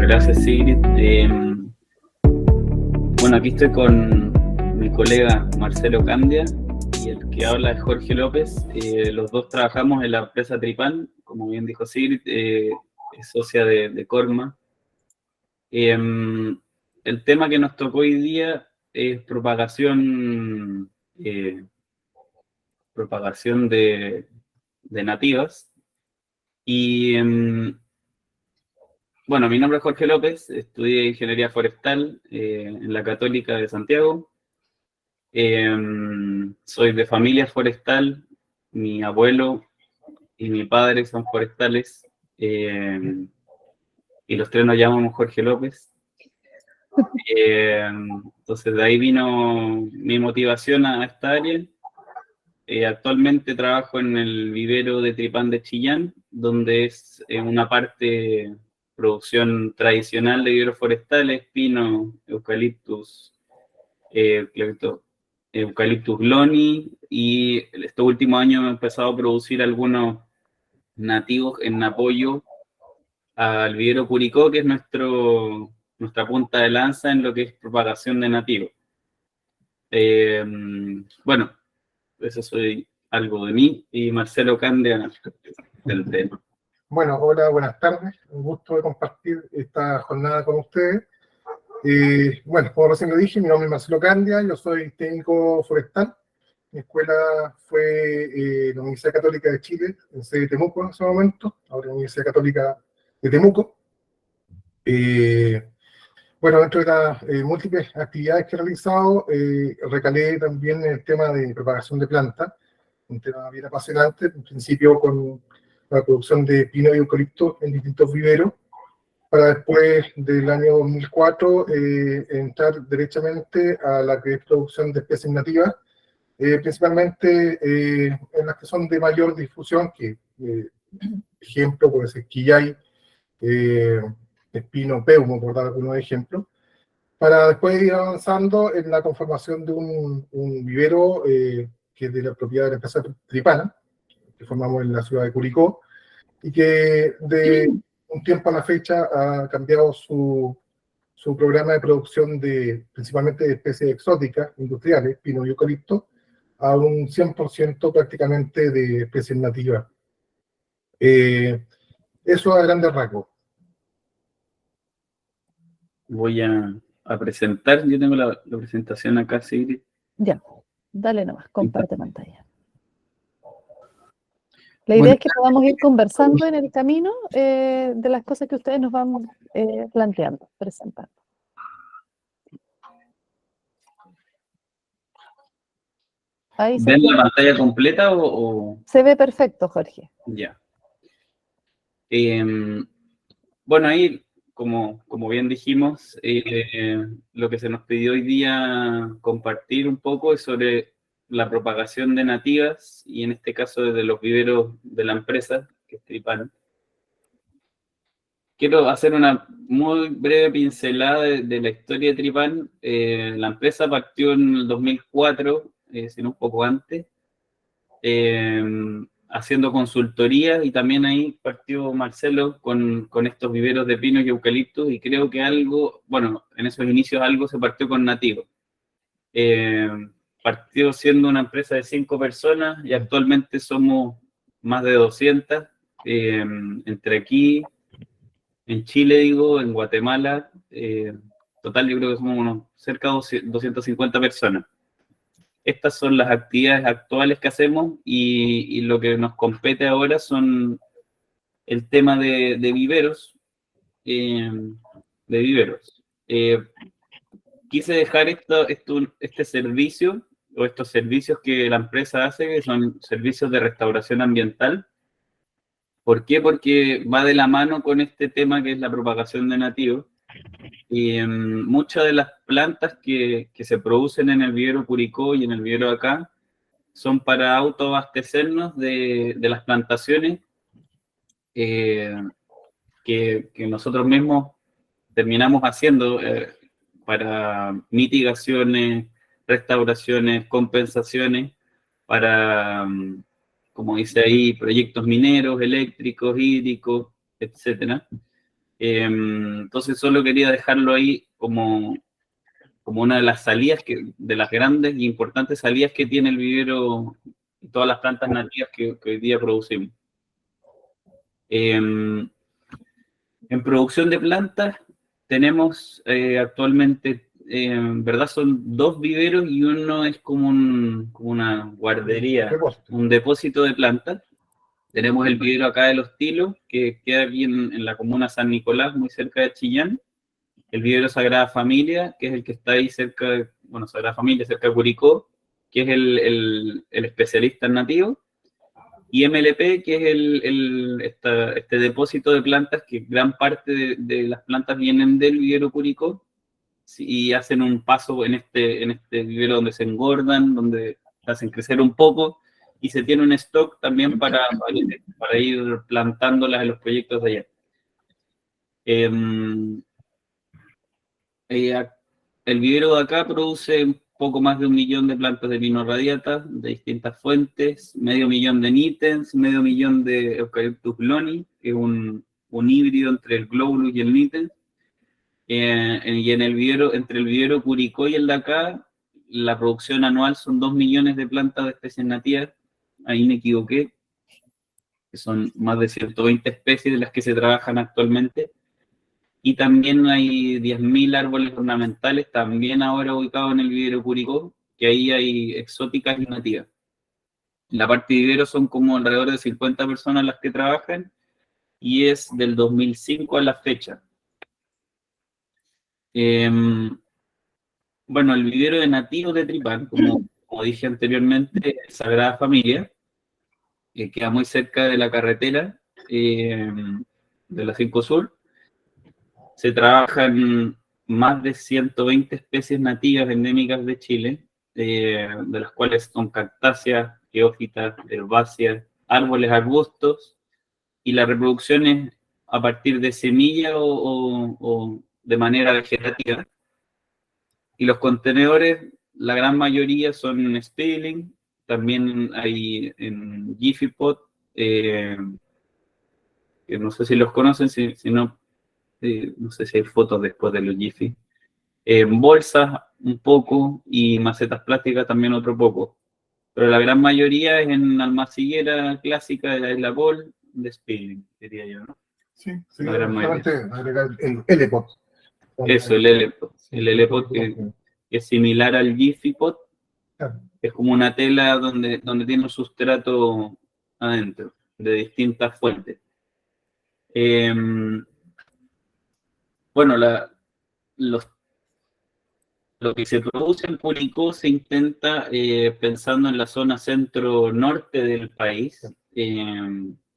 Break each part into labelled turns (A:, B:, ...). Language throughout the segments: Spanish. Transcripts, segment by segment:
A: gracias Sigrid. Bueno, aquí estoy con mi colega Marcelo Candia y el que habla es Jorge López. Los dos trabajamos en la empresa Tripan, como bien dijo Sigrid, es socia de Corma. El tema que nos tocó hoy día es propagación de nativas. Y bueno, mi nombre es Jorge López, estudié Ingeniería Forestal en la Católica de Santiago. Soy de familia forestal, mi abuelo y mi padre son forestales, y los tres nos llamamos Jorge López. Entonces de ahí vino mi motivación a esta área. Actualmente trabajo en el vivero de Tripán de Chillán, donde es una parte producción tradicional de viveros forestales, pino, eucaliptus, Eucaliptus gloni, y estos últimos años hemos empezado a producir algunos nativos en apoyo al vivero Curicó, que es nuestra punta de lanza en lo que es propagación de nativos. Bueno, eso soy algo de mí, y Marcelo Candia del tema.
B: Bueno, hola, buenas tardes. Un gusto de compartir esta jornada con ustedes. Bueno, como recién lo dije, mi nombre es Marcelo Candia, yo soy técnico forestal. Mi escuela fue la Universidad Católica de Chile, en sede de Temuco en ese momento, ahora la Universidad Católica de Temuco. Bueno, dentro de las múltiples actividades que he realizado, recalé también el tema de propagación de plantas, un tema bien apasionante, en principio con la producción de pino y eucalipto en distintos viveros, para después del año 2004 entrar derechamente a la que es producción de especies nativas, principalmente en las que son de mayor difusión, que ejemplo puede ser quillay, espino, peumo, por dar algunos ejemplos, para después ir avanzando en la conformación de un vivero que es de la propiedad de la empresa Tripana, que formamos en la ciudad de Curicó, y que de un tiempo a la fecha ha cambiado su programa de producción principalmente de especies exóticas, industriales, pino y eucalipto, a un 100% prácticamente de especies nativas. Eso a grandes rasgos.
A: Voy a presentar, yo tengo la presentación acá, Sigrid.
C: Ya, dale nomás, comparte pantalla. La idea es que podamos ir conversando en el camino de las cosas que ustedes nos van planteando, presentando. Ahí
A: ¿Ven la pantalla completa o...?
C: Se ve perfecto, Jorge.
A: Ya. Bueno, ahí, como bien dijimos, lo que se nos pidió hoy día compartir un poco es sobre la propagación de nativas, y en este caso desde los viveros de la empresa, que es Tripan. Quiero hacer una muy breve pincelada de la historia de Tripan. La empresa partió en el 2004, sino un poco antes, haciendo consultoría, y también ahí partió Marcelo con estos viveros de pino y eucaliptos, y creo que algo, bueno, en esos inicios algo se partió con nativos. Partió siendo una empresa de 5 personas y actualmente somos más de 200, entre aquí, en Chile, digo, en Guatemala, total yo creo que somos cerca de 250 personas. Estas son las actividades actuales que hacemos, y lo que nos compete ahora son el tema de viveros. Quise dejar este servicio, o estos servicios que la empresa hace, que son servicios de restauración ambiental. ¿Por qué? Porque va de la mano con este tema que es la propagación de nativos. Y muchas de las plantas que se producen en el vivero Curicó y en el vivero acá son para autoabastecernos de las plantaciones que nosotros mismos terminamos haciendo para mitigaciones, restauraciones, compensaciones, para, como dice ahí, proyectos mineros, eléctricos, hídricos, etcétera. Entonces solo quería dejarlo ahí como una de las salidas, de las grandes y importantes salidas que tiene el vivero y todas las plantas nativas que hoy día producimos. En producción de plantas tenemos actualmente, en verdad son 2 viveros y uno es como una guardería, un depósito de plantas. Tenemos el vivero acá de Los Tilos, que queda aquí en la comuna San Nicolás, muy cerca de Chillán. El vivero Sagrada Familia, que es el que está ahí cerca, Sagrada Familia, cerca de Curicó, que es el especialista en nativo. Y MLP, que es este depósito de plantas, que gran parte de las plantas vienen del vivero Curicó, y hacen un paso en este vivero donde se engordan, donde se hacen crecer un poco, y se tiene un stock también para ir plantándolas en los proyectos de allá. El vivero de acá produce un poco más de 1 millón de plantas de pino radiata de distintas fuentes, 500.000 de nitens, 500.000 de Eucalyptus gloni, que es un híbrido entre el globulus y el nitens. Y entre el vivero Curicó y el de acá, la producción anual son 2 millones de plantas de especies nativas. Ahí me equivoqué, que son más de 120 especies de las que se trabajan actualmente. Y también hay 10.000 árboles ornamentales, también ahora ubicados en el vivero Curicó, que ahí hay exóticas y nativas. En la parte de vivero son como alrededor de 50 personas las que trabajan, y es del 2005 a la fecha. Bueno, el vivero de nativos de Tripán, como dije anteriormente, es Sagrada Familia, que queda muy cerca de la carretera de la 5 Sur. Se trabajan más de 120 especies nativas endémicas de Chile, de las cuales son cactáceas, geófitas, herbáceas, árboles, arbustos, y la reproducción es a partir de semilla o de manera vegetativa. Y los contenedores, la gran mayoría son Speedling, también hay en Jiffy Pot, que no sé si los conocen, si no, no sé si hay fotos después de los Jiffy. Bolsas un poco y macetas plásticas también otro poco. Pero la gran mayoría es en almaciguera clásica de la Isla Ball, de Speedling, diría yo, ¿no?
B: Sí,
A: la gran mayoría.
B: Agregar el L-Pot.
A: Eso, el L-Pot. El L-Pot que es similar al Jiffy Pot.
B: Claro.
A: Es como una tela donde tiene un sustrato adentro, de distintas fuentes. Bueno, lo que se produce en Curicó se intenta pensando en la zona centro-norte del país,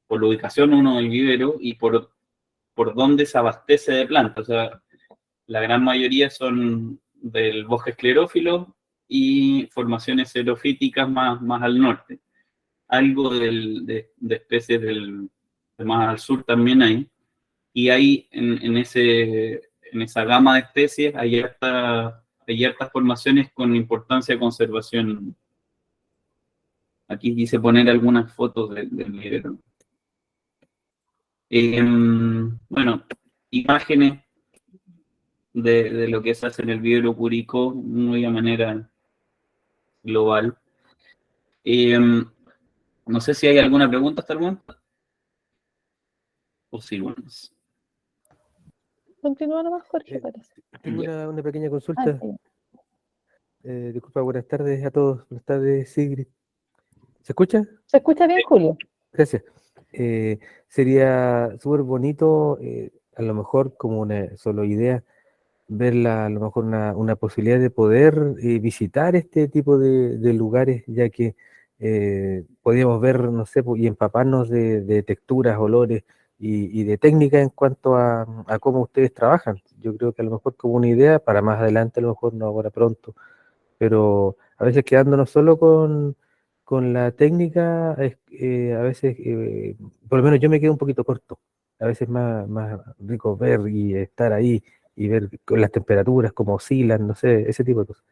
A: por la ubicación uno del vivero y por dónde se abastece de plantas. O sea, la gran mayoría son del bosque esclerófilo y formaciones xerofíticas más al norte. Algo de especies más al sur también hay. Y hay en esa gama de especies hay hartas formaciones con importancia de conservación. Aquí quise poner algunas fotos del vivero. Bueno, imágenes de lo que se hace en el vivero Curicó, muy a manera global. No sé si hay alguna pregunta hasta el momento. O sí, bueno.
C: Continúa nomás, Jorge, parece.
D: Tengo una pequeña
C: Ah,
D: consulta.
C: sí.
D: Disculpa, buenas tardes a todos. Buenas tardes, Sigrid. ¿Se escucha?
C: ¿Se escucha bien, Julio?
D: Gracias. Sería súper bonito, a lo mejor como una solo idea, verla a lo mejor una posibilidad de poder visitar este tipo de lugares, ya que podríamos ver, no sé, y empaparnos de texturas, olores y de técnica en cuanto a cómo ustedes trabajan. Yo creo que a lo mejor como una idea, para más adelante, a lo mejor no ahora pronto, pero a veces quedándonos solo con la técnica, a veces, por lo menos yo me quedo un poquito corto. A veces más rico ver y estar ahí y ver con las temperaturas, cómo oscilan, no sé, ese tipo de cosas.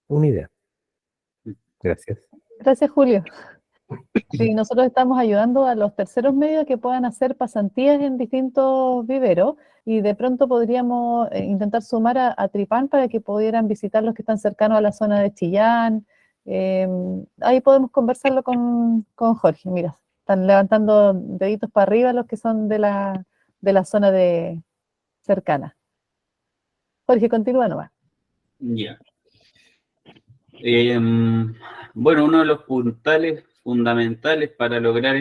D: Una idea. Gracias.
C: Gracias, Julio. Sí, nosotros estamos ayudando a los terceros medios que puedan hacer pasantías en distintos viveros y de pronto podríamos intentar sumar a Tripán para que pudieran visitar los que están cercanos a la zona de Chillán. Ahí podemos conversarlo con Jorge. Mira, están levantando deditos para arriba los que son de la zona cercana. Jorge, continúa nomás.
A: Ya. Bueno, uno de los puntales fundamentales para lograr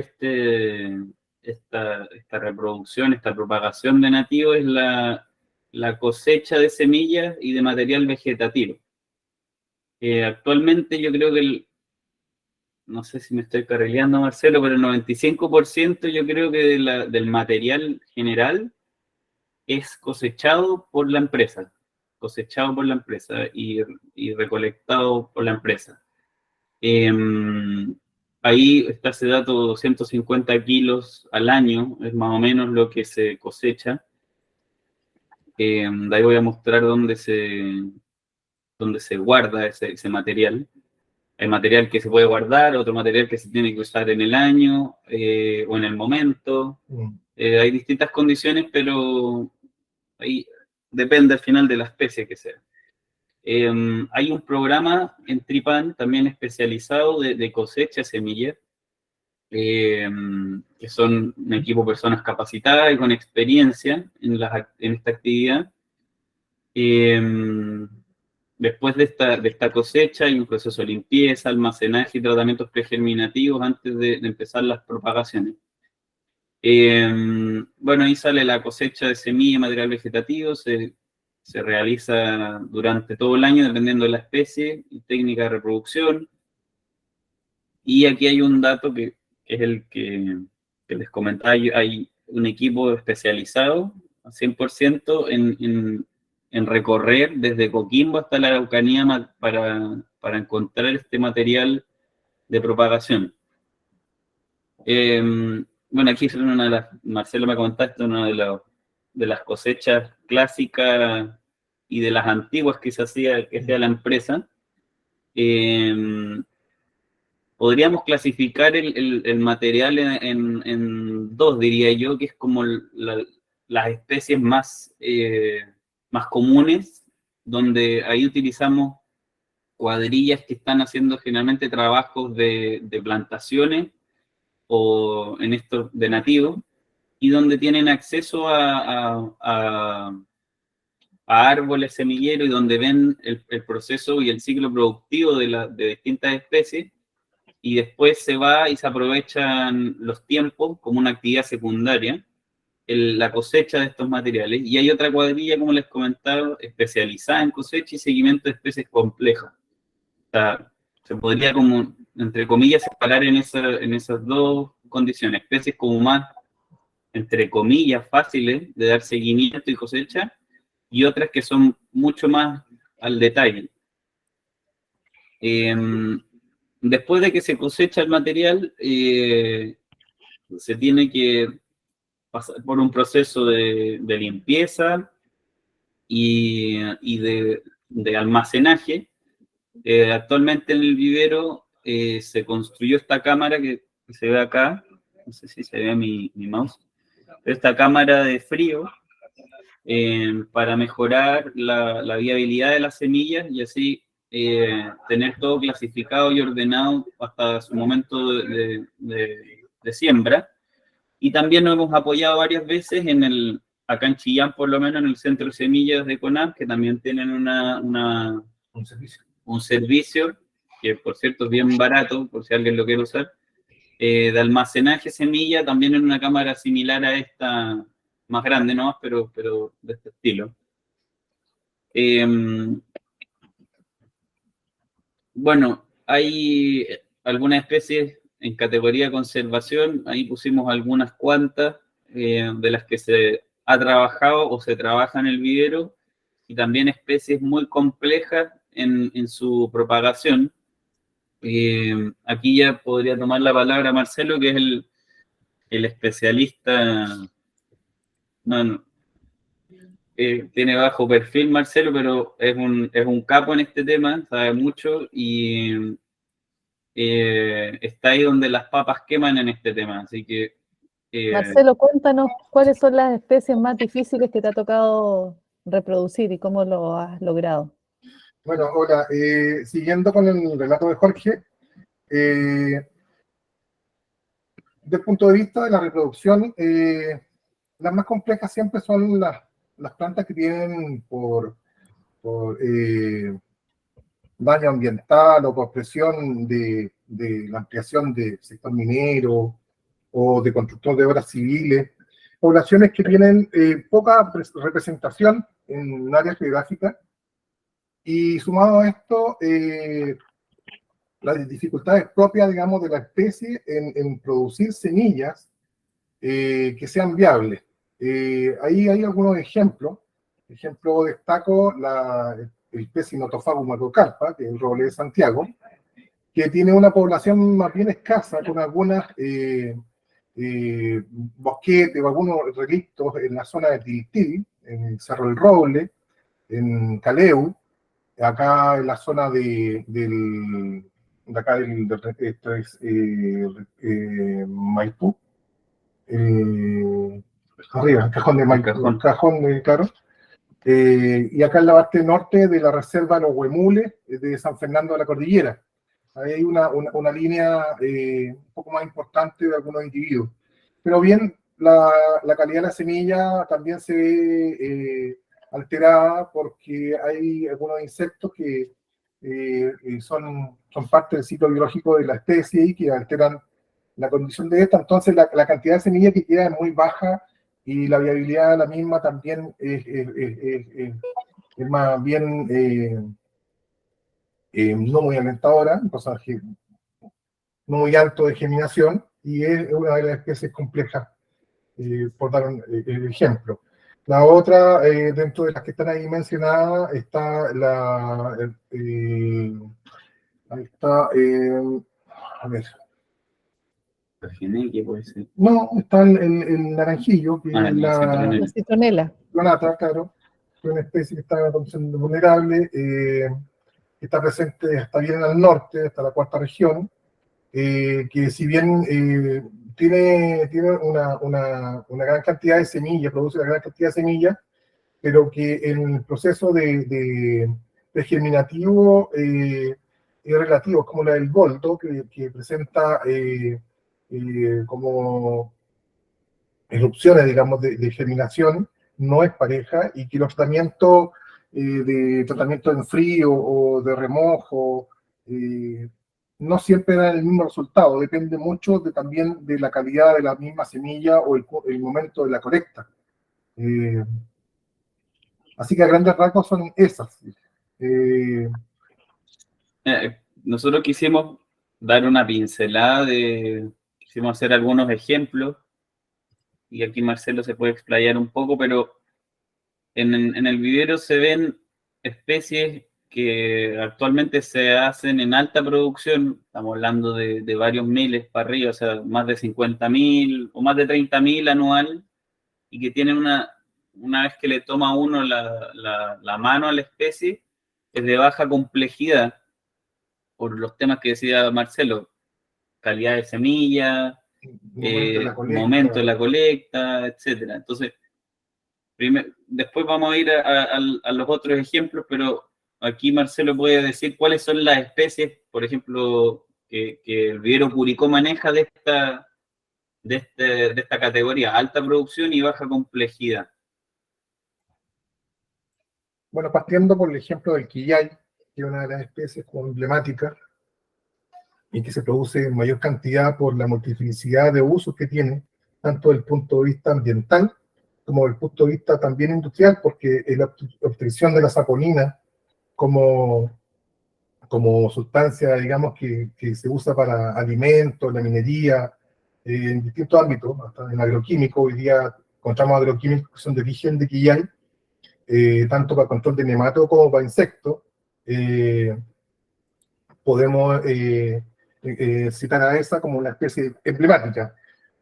A: esta reproducción, esta propagación de nativos es la cosecha de semillas y de material vegetativo. Actualmente yo creo que no sé si me estoy carrileando, Marcelo, pero el 95% yo creo que del material general es cosechado por la empresa y recolectado por la empresa. Ahí está ese dato, 250 kilos al año, es más o menos lo que se cosecha. De ahí voy a mostrar dónde se guarda ese material. Hay material que se puede guardar, otro material que se tiene que usar en el año o en el momento. Hay distintas condiciones, pero ahí depende al final de la especie que sea. Hay un programa en Tripán también especializado de cosecha de semillas, que son un equipo de personas capacitadas y con experiencia en esta actividad. Después de esta cosecha hay un proceso de limpieza, almacenaje y tratamientos pregerminativos antes de empezar las propagaciones. Bueno, ahí sale la cosecha de semilla y material vegetativo, se realiza durante todo el año dependiendo de la especie y técnica de reproducción. Y aquí hay un dato que es el que les comentaba, hay un equipo especializado al 100% en recorrer desde Coquimbo hasta la Araucanía para encontrar este material de propagación. Bueno, aquí es Marcelo me comentaste, una de las cosechas clásicas y de las antiguas que hacía la empresa. Podríamos clasificar el material en dos, diría yo, que es como las especies más comunes, donde ahí utilizamos cuadrillas que están haciendo generalmente trabajos de plantaciones o en estos de nativos, y donde tienen acceso a árboles semilleros y donde ven el proceso y el ciclo productivo de distintas especies, y después se va y se aprovechan los tiempos como una actividad secundaria, la cosecha de estos materiales. Y hay otra cuadrilla, como les comentaba, especializada en cosecha y seguimiento de especies complejas. O sea, se podría, como, entre comillas, separar en esas dos condiciones: especies como más, entre comillas, fáciles de dar seguimiento y cosecha, y otras que son mucho más al detalle. Después de que se cosecha el material, se tiene que pasar por un proceso de limpieza y de almacenaje. Actualmente en el vivero se construyó esta cámara que se ve acá, no sé si se ve mi mouse, esta cámara de frío para mejorar la viabilidad de las semillas y así tener todo clasificado y ordenado hasta su momento de siembra. Y también nos hemos apoyado varias veces acá en Chillán, por lo menos en el Centro de Semillas de CONAF, que también tienen un servicio, que por cierto es bien barato, por si alguien lo quiere usar, de almacenaje semilla, también en una cámara similar a esta, más grande, ¿no? Pero de este estilo. Bueno, hay algunas especies en categoría de conservación, ahí pusimos algunas cuantas de las que se ha trabajado o se trabaja en el vivero, y también especies muy complejas en su propagación. Aquí ya podría tomar la palabra Marcelo, que es el especialista. No, tiene bajo perfil Marcelo, pero es un capo en este tema, sabe mucho, y está ahí donde las papas queman en este tema. Así que
C: Marcelo, cuéntanos cuáles son las especies más difíciles que te ha tocado reproducir y cómo lo has logrado.
B: Bueno, hola, siguiendo con el relato de Jorge, desde el punto de vista de la reproducción, las más complejas siempre son las plantas que tienen por daño ambiental o por presión de la ampliación del sector minero o de construcción de obras civiles, poblaciones que tienen poca representación en un área geográfica, y sumado a esto, las dificultades propias, digamos, de la especie en producir semillas que sean viables. Ahí hay algunos ejemplos. Por ejemplo, destaco la especie Notofagus macrocarpa, que es el roble de Santiago, que tiene una población más bien escasa, con algunas bosquetes o algunos relictos en la zona de Tiltil, en el Cerro del Roble, en Caleu, acá en la zona esto es Maipú, arriba, el cajón de Maipú, claro. Y acá en la parte norte de la reserva Los Huemules, de San Fernando de la Cordillera. Ahí hay una línea un poco más importante de algunos individuos. Pero bien, la calidad de la semilla también se ve alterada porque hay algunos insectos que son parte del ciclo biológico de la especie y que alteran la condición de esta. Entonces la cantidad de semilla que queda es muy baja y la viabilidad de la misma también es más bien no muy alentadora, no muy alto de germinación, y es una de las especies complejas, por dar el ejemplo. La otra, dentro de las que están ahí mencionadas, está ahí está, a ver.
A: ¿qué puede ser?
B: No, está el naranjillo, que es
C: La citronela.
B: Granata, claro, es una especie que está en una condición vulnerable, que está presente hasta bien al norte, hasta la cuarta región, que si bien tiene una gran cantidad de semillas, produce una gran cantidad de semillas, pero que en el proceso de germinativo es relativo, como la del boldo, que presenta como erupciones, digamos, de germinación, no es pareja, y que los tratamientos de tratamiento en frío o de remojo no siempre dan el mismo resultado, depende mucho también de la calidad de la misma semilla o el momento de la colecta. Así que a grandes rasgos son esas.
A: Nosotros quisimos dar una pincelada quisimos hacer algunos ejemplos, y aquí Marcelo se puede explayar un poco, pero en el vivero se ven especies que actualmente se hacen en alta producción. Estamos hablando de varios miles para arriba, o sea, más de 50.000 o más de 30.000 anual, y que tienen una vez que le toma uno la mano a la especie, es de baja complejidad, por los temas que decía Marcelo: calidad de semilla, momento de la colecta, etcétera. Entonces, después vamos a ir a los otros ejemplos, pero aquí Marcelo puede decir cuáles son las especies, por ejemplo, que el vivero Curicó maneja de esta categoría: alta producción y baja complejidad.
B: Bueno, partiendo por el ejemplo del quillay, que es una de las especies como emblemáticas y que se produce en mayor cantidad por la multiplicidad de usos que tiene, tanto desde el punto de vista ambiental como desde el punto de vista también industrial, porque la obtención de la saponina como sustancia, digamos, que se usa para alimentos, la minería, en distintos ámbitos, hasta en agroquímico. Hoy día encontramos agroquímicos que son de origen de quillay, tanto para control de nematodos como para insectos. Podemos citar a esa como una especie emblemática.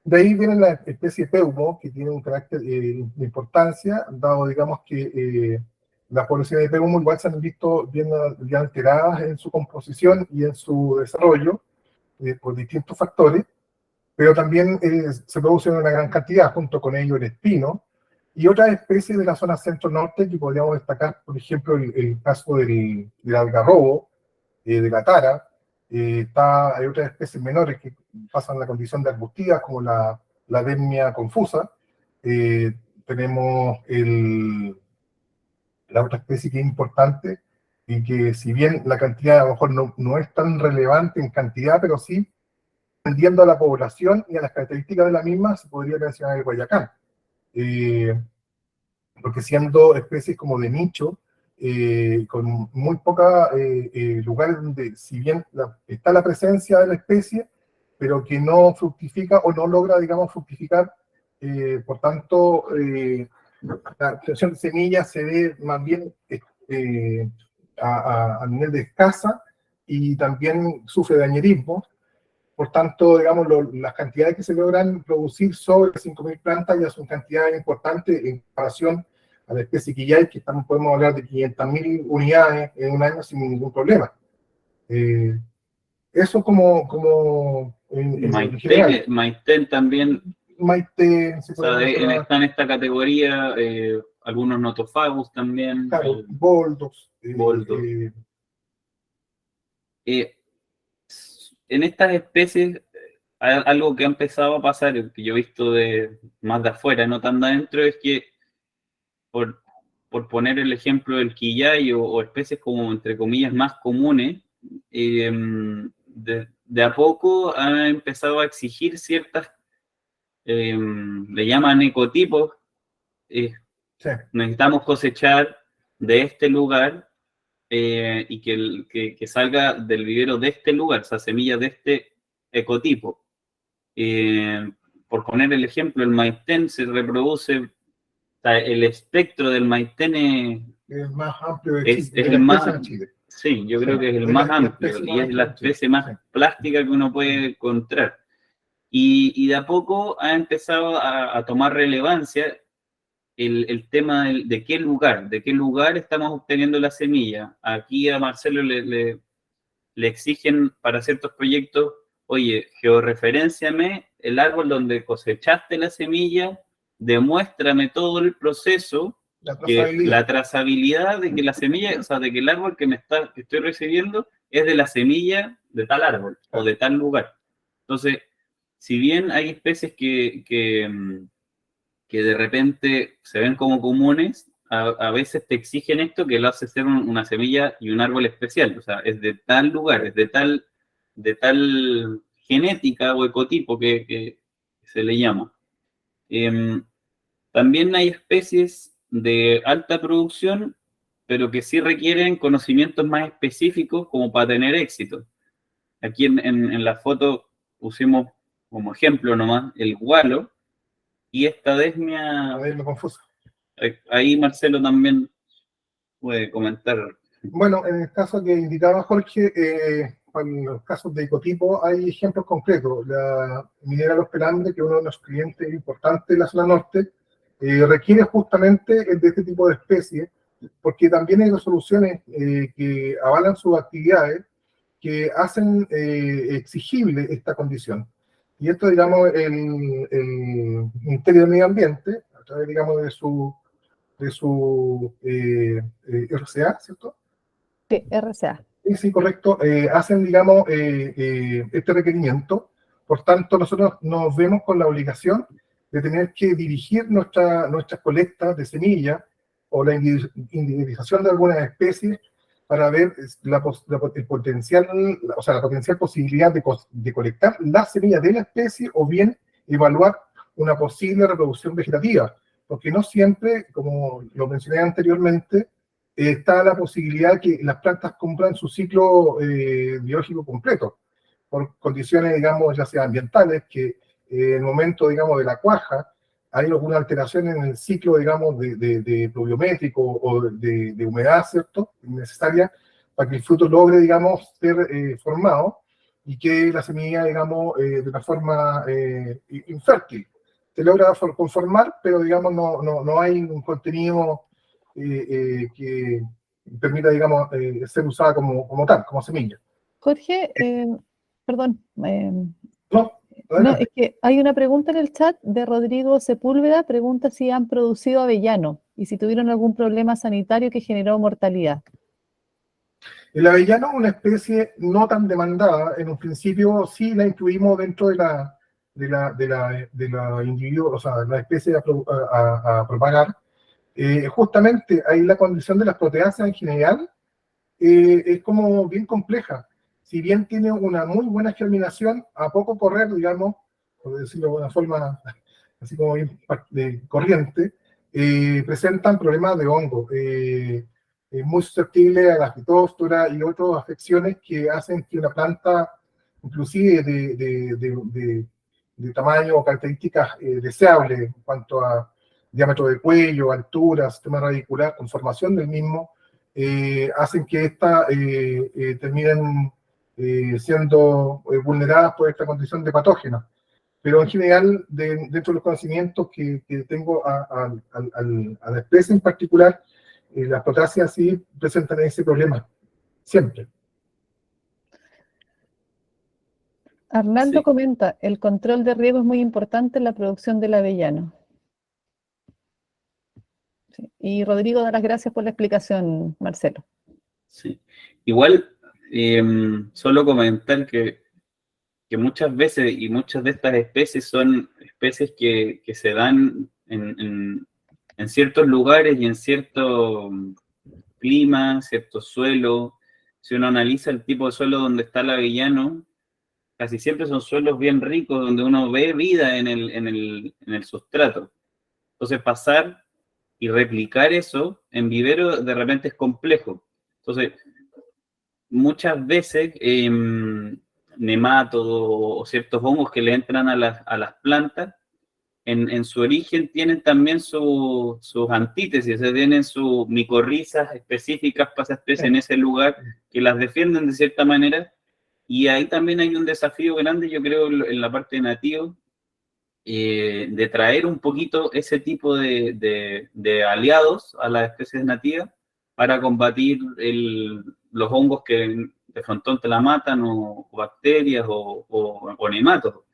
B: De ahí viene la especie Peumo, que tiene un carácter de importancia, dado, digamos, que las poblaciones de Peumo igual se han visto bien alteradas en su composición y en su desarrollo, por distintos factores, pero también se producen en una gran cantidad, junto con ello el espino, y otras especies de la zona centro-norte que podríamos destacar, por ejemplo, el caso del algarrobo, de la tara. Hay otras especies menores que pasan la condición de arbustivas, como la Demia confusa. Tenemos la otra especie que es importante, y que si bien la cantidad a lo mejor no es tan relevante en cantidad, pero sí, atendiendo a la población y a las características de la misma, se podría mencionar el guayacán. Porque siendo especies como de nicho, con muy pocos lugares donde, si bien está la presencia de la especie, pero que no fructifica o no logra, digamos, fructificar, por tanto, la obtención de semillas se ve más bien a nivel de escasa, y también sufre dañerismo. Por tanto, digamos, las cantidades que se logran producir sobre 5.000 plantas ya son cantidades importantes en comparación a la especie que ya hay, que podemos hablar de 500.000 unidades en un año sin ningún problema. Eso como en general.
A: Maitén también.
B: Maitén,
A: o sea, está en esta categoría, algunos notofagus también.
B: Claro, boldos.
A: Boldos. En estas especies, algo que ha empezado a pasar, que yo he visto más de afuera, no tan de adentro, es que, por poner el ejemplo del quillay o especies como, entre comillas, más comunes, de a poco ha empezado a exigir ciertas, le llaman ecotipos. Sí. Necesitamos cosechar de este lugar, y que salga del vivero de este lugar, o sea, semillas de este ecotipo. Por poner el ejemplo, el maitén se reproduce, o sea, el espectro del maitén es
B: el más amplio de Chile.
A: Es el más, sí, yo creo que es el más amplio, y es la especie más plástica que uno puede encontrar. Y de a poco ha empezado a tomar relevancia el tema de qué lugar estamos obteniendo la semilla. Aquí a Marcelo le exigen para ciertos proyectos, oye, georreferénciame el árbol donde cosechaste la semilla, demuéstrame todo el proceso, la trazabilidad de que la semilla, o sea, de que el árbol que estoy recibiendo es de la semilla de tal árbol o de tal lugar. Entonces, si bien hay especies que de repente se ven como comunes, a veces te exigen esto, que lo hace ser una semilla y un árbol especial. O sea, es de tal lugar, es de tal genética o ecotipo que se le llama. También hay especies de alta producción, pero que sí requieren conocimientos más específicos como para tener éxito. Aquí en la foto pusimos como ejemplo nomás el gualo, y esta Desmia
B: confusa.
A: Ahí Marcelo también puede comentar.
B: Bueno, en el caso que indicaba Jorge, en los casos de ecotipo hay ejemplos concretos. La minera Los Pelandes, que es uno de los clientes importantes de la zona norte, requiere justamente de este tipo de especies, porque también hay resoluciones que avalan sus actividades, que hacen exigible esta condición. Y esto, digamos, el Ministerio de Medio Ambiente, a través, digamos, de su RCA, ¿cierto?
C: Sí, RCA.
B: Sí, correcto. Hacen, digamos, este requerimiento. Por tanto, nosotros nos vemos con la obligación de tener que dirigir nuestras colectas de semillas o la individualización de algunas especies para ver el potencial, o sea, la potencial posibilidad de colectar las semillas de la especie, o bien evaluar una posible reproducción vegetativa, porque no siempre, como lo mencioné anteriormente, está la posibilidad que las plantas cumplan su ciclo biológico completo, por condiciones, digamos, ya sea ambientales, que en el momento, digamos, de la cuaja, hay alguna alteración en el ciclo, digamos, de pluviométrico o de humedad, ¿cierto?, necesaria para que el fruto logre, digamos, ser formado, y que la semilla, digamos, de una forma infértil se logra conformar, pero, digamos, no hay un contenido que permita, digamos, ser usada como tal, como semilla.
C: Jorge, perdón.
B: No,
C: No,
B: adelante.
C: es que hay una pregunta en el chat de Rodrigo Sepúlveda, pregunta si han producido avellano y si tuvieron algún problema sanitario que generó mortalidad.
B: El avellano es una especie no tan demandada. En un principio sí la incluimos dentro de la individuo, o sea, la especie a propagar. Justamente ahí la condición de las proteáceas en general es como bien compleja. Si bien tiene una muy buena germinación, a poco correr, digamos, por decirlo de una forma así como bien corriente, presentan problemas de hongo. Muy susceptible a la fitóstora y otras afecciones que hacen que una planta, inclusive de tamaño o características deseables en cuanto a diámetro de cuello, altura, sistema radicular, conformación del mismo, hacen que éstas terminen siendo vulneradas por esta condición de patógena. Pero en general, dentro de los conocimientos que tengo a la especie en particular, las proteáceas sí presentan ese problema, siempre.
C: Arnaldo
A: Sí.
C: comenta, el control de riego es muy importante en la producción del avellano. Sí. Y Rodrigo da las gracias por la explicación, Marcelo.
A: Sí. Igual, solo comentar que muchas veces y muchas de estas especies son especies que se dan en ciertos lugares y en cierto clima, cierto suelo. Si uno analiza el tipo de suelo donde está el avellano, casi siempre son suelos bien ricos, donde uno ve vida en el sustrato. Entonces pasar y replicar eso en vivero de repente es complejo. Entonces, muchas veces nemátodos o ciertos hongos que le entran a las plantas, en su origen tienen también sus antítesis, o sea, tienen sus micorrizas específicas para esa especie en ese lugar que las defienden de cierta manera, y ahí también hay un desafío grande, yo creo, en la parte de nativo, de traer un poquito ese tipo de aliados a las especies nativas para combatir los hongos que de frontón te la matan, o bacterias, o nemátodos.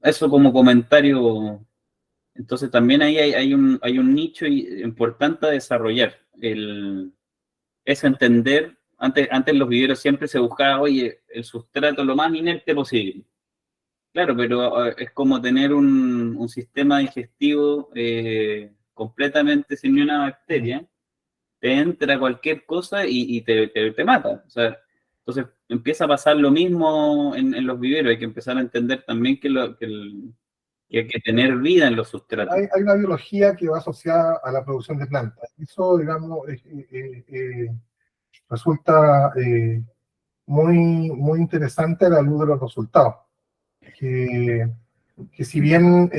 A: Eso como comentario. Entonces también ahí hay un nicho importante a desarrollar. Es entender, antes los viveros siempre se buscaba, oye, el sustrato lo más inerte posible. Claro, pero es como tener un sistema digestivo completamente sin ni una bacteria. Te entra cualquier cosa y te mata. O sea, entonces empieza a pasar lo mismo en los viveros. Hay que empezar a entender también que hay que tener vida en los sustratos.
B: Hay una biología que va asociada a la producción de plantas. Eso, digamos, resulta muy interesante a la luz de los resultados. Que si bien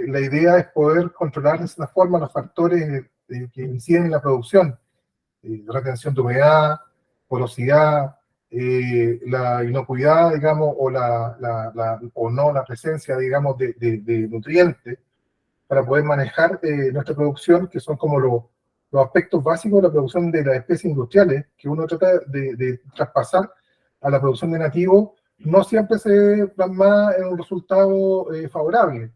B: la idea es poder controlar de esa forma los factores que inciden en la producción, retención de humedad, porosidad, la inocuidad, digamos, o no la presencia, digamos, de nutrientes, para poder manejar nuestra producción, que son como los aspectos básicos de la producción de las especies industriales, que uno trata de traspasar a la producción de nativos, no siempre se plasma en un resultado favorable.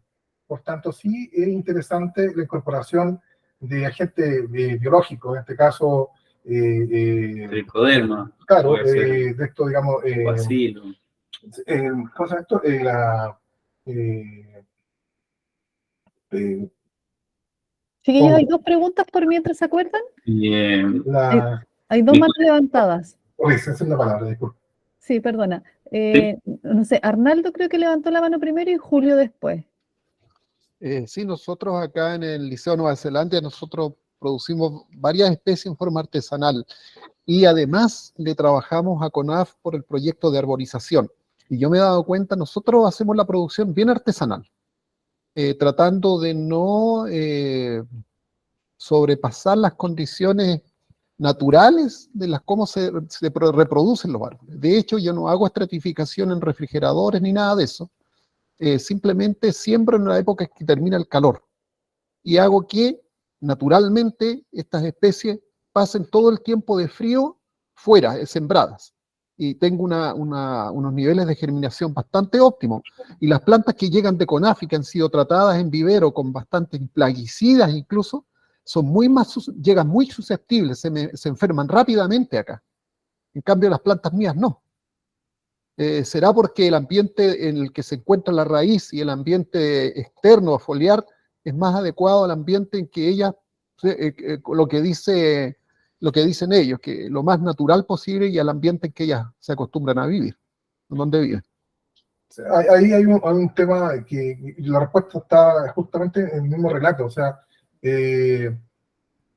B: Por tanto, sí es interesante la incorporación de agentes biológicos, en este caso,
A: Tricoderma,
B: claro,
A: puede ser
B: de esto, digamos,
A: bacilo.
B: ¿cómo se llama esto? Eh,
C: Chiquillos, hay dos preguntas por mientras se acuerdan. Hay dos manos levantadas.
B: Esa es la palabra, disculpe.
C: Sí, perdona.
A: Sí.
C: No sé, Arnaldo creo que levantó la mano primero y Julio después.
E: Sí, nosotros acá en el Liceo Nueva Zelanda, nosotros producimos varias especies en forma artesanal y además le trabajamos a CONAF por el proyecto de arborización. Y yo me he dado cuenta, nosotros hacemos la producción bien artesanal, tratando de no sobrepasar las condiciones naturales de las cómo se reproducen los árboles. De hecho, yo no hago estratificación en refrigeradores ni nada de eso. Simplemente siembro en la época que termina el calor y hago que naturalmente estas especies pasen todo el tiempo de frío fuera, sembradas. y tengo unos niveles de germinación bastante óptimos. Y las plantas que llegan de CONAF y que han sido tratadas en vivero con bastantes plaguicidas incluso, llegan muy susceptibles, se enferman rápidamente acá. En cambio, las plantas mías no. ¿Será porque el ambiente en el que se encuentra la raíz y el ambiente externo foliar es más adecuado al ambiente en que ellas, lo que dicen ellos, que lo más natural posible y al ambiente en que ellas se acostumbran a vivir, donde viven?
B: Ahí hay un tema que la respuesta está justamente en el mismo relato. O sea,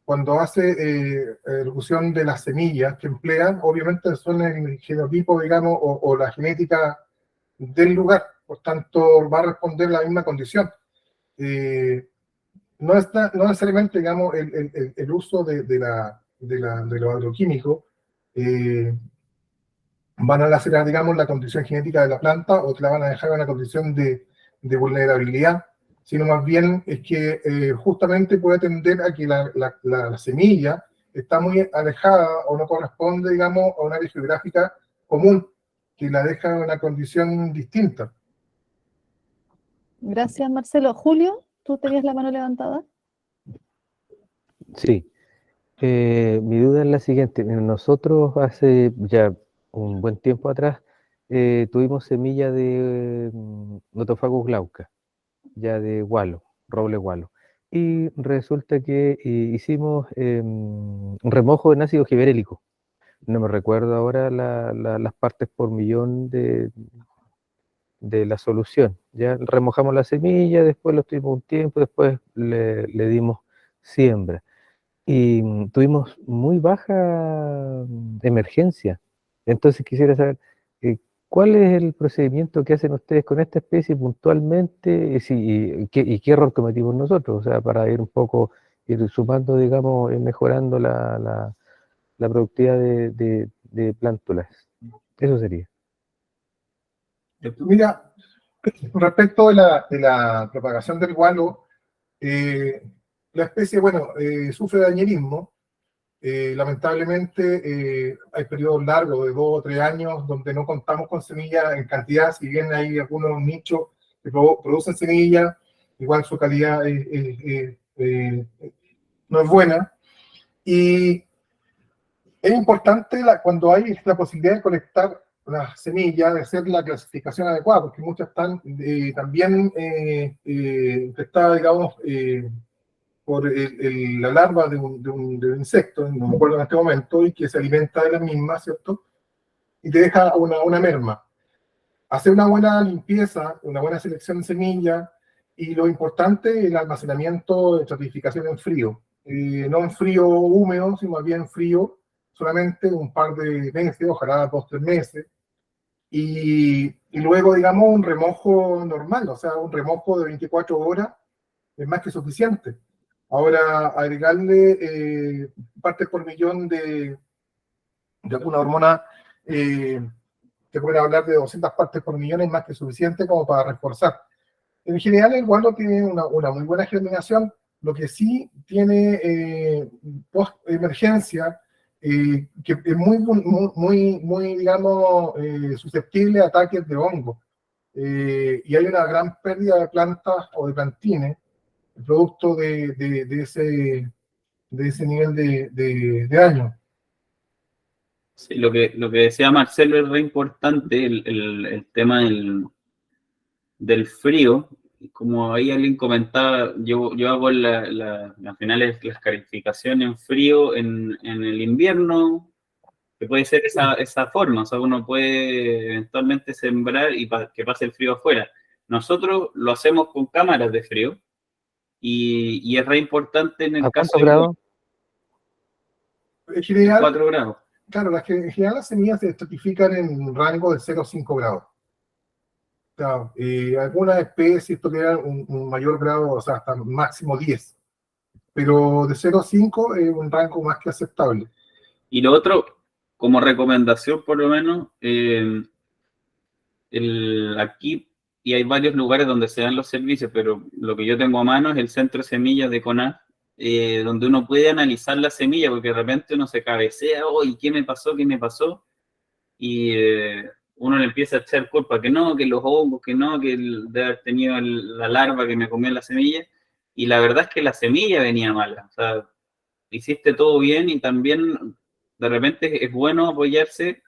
B: cuando hace evolución de las semillas que emplean, obviamente son el genotipo, digamos, o la genética del lugar, por tanto va a responder la misma condición. No necesariamente, digamos, el uso de lo agroquímico van a lacerar, digamos, la condición genética de la planta o te la van a dejar en una condición de vulnerabilidad, sino más bien es que justamente puede tender a que la semilla está muy alejada o no corresponde, digamos, a una área geográfica común, que la deja en una condición distinta.
C: Gracias, Marcelo. Julio, ¿tú tenías la mano levantada?
D: Sí. Mi duda es la siguiente. Nosotros hace ya un buen tiempo atrás tuvimos semilla de Nothofagus glauca, ya de gualo, roble gualo. Y resulta que hicimos un remojo en ácido giberélico. No me recuerdo ahora las partes por millón de la solución. Ya remojamos la semilla, después lo tuvimos un tiempo, después le dimos siembra. Y tuvimos muy baja emergencia. Entonces quisiera saber cuál es el procedimiento que hacen ustedes con esta especie puntualmente y qué error cometimos nosotros, o sea, para ir un poco, ir sumando, digamos, mejorando la productividad de plántulas. Eso sería.
B: Mira, respecto de la propagación del gualo, la especie, bueno, sufre dañerismo. Lamentablemente hay periodos largos de 2 o 3 años donde no contamos con semillas en cantidad, si bien hay algunos nichos que producen semillas, igual su calidad no es buena. Y es importante cuando hay la posibilidad de colectar las semillas, de hacer la clasificación adecuada, porque muchas están también infectadas, digamos, por la larva de un insecto, no me acuerdo en este momento, y que se alimenta de la misma, ¿cierto? Y te deja una merma. Hacer una buena limpieza, una buena selección de semillas, y lo importante es el almacenamiento de estratificación en frío. No en frío húmedo, sino más bien en frío, solamente un par de meses, ojalá 2 o 3 meses. Y luego, digamos, un remojo normal, o sea, un remojo de 24 horas es más que suficiente. Ahora, agregarle partes por millón de alguna hormona, que pueden hablar de 200 partes por millón, es más que suficiente como para reforzar. En general, el guano tiene una muy buena germinación, lo que sí tiene post-emergencia, que es muy digamos, susceptible a ataques de hongo. Y hay una gran pérdida de plantas o de plantines, producto de ese nivel de daño.
A: Sí, lo que decía Marcelo es re importante, el tema del frío. Como ahí alguien comentaba, yo hago al final las calificaciones en frío en el invierno, que puede ser esa forma, o sea, uno puede eventualmente sembrar y que pase el frío afuera. Nosotros lo hacemos con cámaras de frío y es re importante en el
D: ¿A
A: caso
D: cuántos
A: de
D: grados?
B: En general,
A: 4 grados.
B: claro, en general las semillas se estratifican en un rango de 0 a 5 grados. Claro, algunas especies toleran un mayor grado, o sea, hasta máximo 10. Pero de 0 a 5 es un rango más que aceptable.
A: Y lo otro, como recomendación por lo menos, aquí, y hay varios lugares donde se dan los servicios, pero lo que yo tengo a mano es el centro de semillas de CONAF, donde uno puede analizar la semilla, porque de repente uno se cabecea, oh, ¿y qué me pasó? ¿Qué me pasó? y uno le empieza a echar culpa, que no, que los hongos, que no, que de haber tenido la larva que me comió la semilla, y la verdad es que la semilla venía mala, o sea, hiciste todo bien y también de repente es bueno apoyarse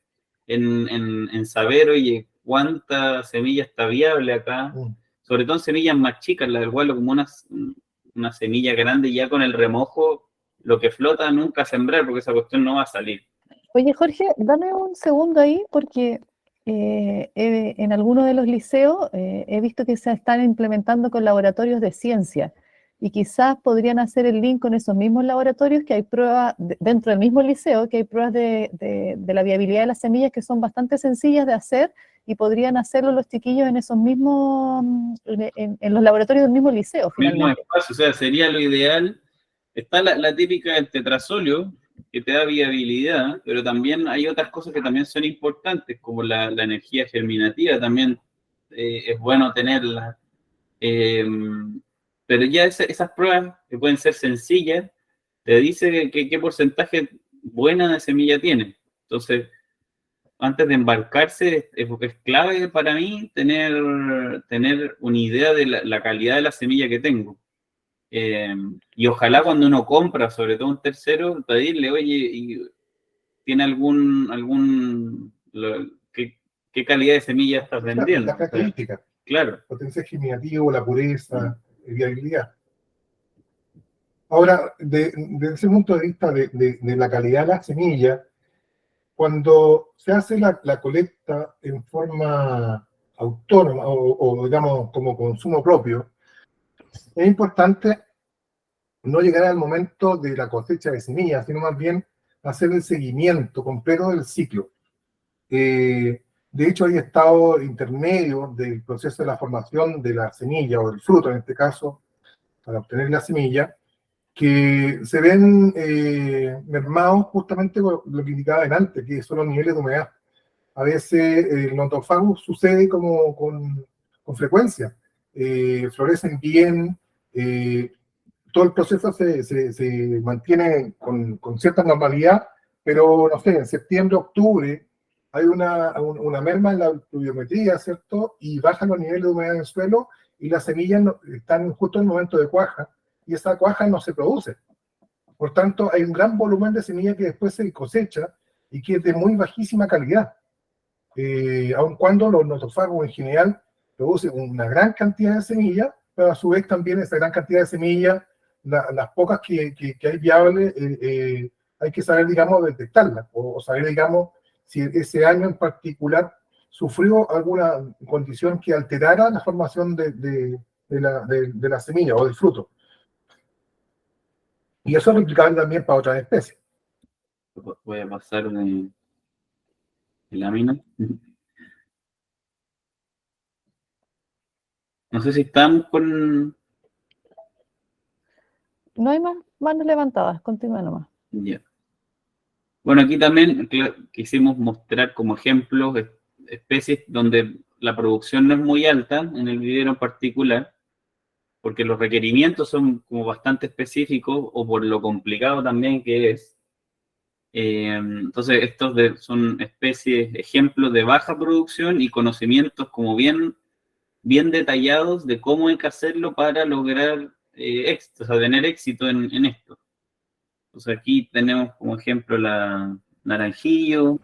A: en saber, oye, cuánta semilla está viable acá, sobre todo en semillas más chicas, la del gualo como una semilla grande, ya con el remojo, lo que flota nunca sembrar, porque esa cuestión no va a salir.
C: Oye, Jorge, dame un segundo ahí porque en algunos de los liceos he visto que se están implementando con laboratorios de ciencia y quizás podrían hacer el link con esos mismos laboratorios que hay pruebas dentro del mismo liceo, que hay pruebas de la viabilidad de las semillas que son bastante sencillas de hacer y podrían hacerlo los chiquillos en esos mismos, en los laboratorios del mismo liceo, finalmente.
A: Mismo espacio, o sea, sería lo ideal. Está la típica del tetrazolio, que te da viabilidad, pero también hay otras cosas que también son importantes, como la energía germinativa, también es bueno tenerla. Pero ya esas pruebas, que pueden ser sencillas, te dice qué porcentaje buena de semilla tiene. Entonces, antes de embarcarse, es clave para mí tener una idea de la calidad de la semilla que tengo. Y ojalá cuando uno compra, sobre todo un tercero, pedirle, oye, ¿y ¿tiene qué calidad de semilla estás vendiendo?
B: Las características.
A: Claro.
B: Potencial germinativo, la pureza, viabilidad. Ahora, desde ese punto de vista de la calidad de la semilla, cuando se hace la colecta en forma autónoma o digamos como consumo propio, es importante no llegar al momento de la cosecha de semillas, sino más bien hacer el seguimiento completo del ciclo. De hecho, hay estados intermedios del proceso de la formación de la semilla o del fruto, en este caso, para obtener la semilla, que se ven mermados justamente por lo que indicaba antes, que son los niveles de humedad. A veces el notofagus sucede como con frecuencia. Florecen bien, todo el proceso se mantiene con cierta normalidad, pero no sé, en septiembre, octubre, hay una merma en la pluviometría, ¿cierto? Y bajan los niveles de humedad en el suelo y las semillas están justo en el momento de cuaja, y esa cuaja no se produce. Por tanto, hay un gran volumen de semilla que después se cosecha y que es de muy bajísima calidad. Aun cuando los notofagos en general producen una gran cantidad de semillas, pero a su vez también esa gran cantidad de semillas, las pocas que hay viables, hay que saber, digamos, detectarlas, o saber, digamos, si ese año en particular sufrió alguna condición que alterara la formación de la semilla o del fruto. Y eso es replicable también para otras especies.
A: Voy a pasar de lámina. No sé si estamos con...
C: No hay más manos levantadas, continúa nomás.
A: Ya. Bueno, aquí también quisimos mostrar como ejemplos especies donde la producción no es muy alta, en el vivero en particular, porque los requerimientos son como bastante específicos o por lo complicado también que es. Entonces, estos son especies, ejemplos de baja producción y conocimientos como bien detallados de cómo hay que hacerlo para lograr éxito, o sea, tener éxito en esto. Entonces, aquí tenemos como ejemplo la naranjillo,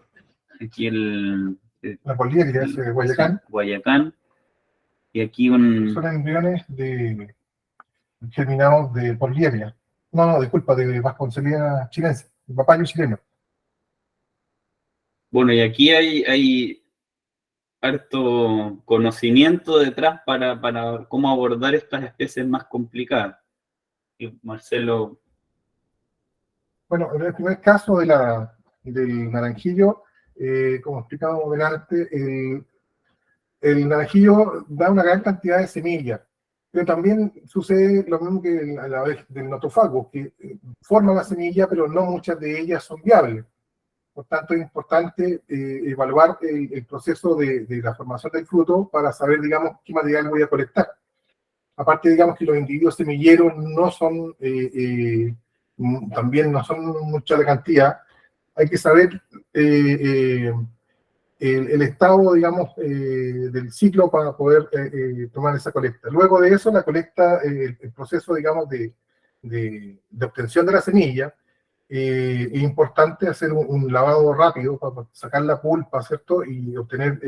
A: aquí
B: la poliedria es Guayacán.
A: Guayacán, y aquí
B: son embriones germinados de poliedria. No, disculpa, de Vasconcelia chilense, de papayo chileno.
A: Bueno, y aquí hay harto conocimiento detrás para cómo abordar estas especies más complicadas. Y Marcelo...
B: Bueno, en el primer caso del naranjillo, como explicábamos delante, el naranjillo da una gran cantidad de semillas, pero también sucede lo mismo que a la vez del notofago, que forma la semilla, pero no muchas de ellas son viables. Por tanto, es importante evaluar el proceso de la formación del fruto para saber, digamos, qué material voy a colectar. Aparte, digamos que los individuos semilleros no son, también no son mucha la cantidad. Hay que saber el estado, digamos, del ciclo para poder tomar esa colecta. Luego de eso, la colecta, el proceso, digamos, de obtención de la semilla, es importante hacer un lavado rápido para sacar la pulpa, ¿cierto? Y obtener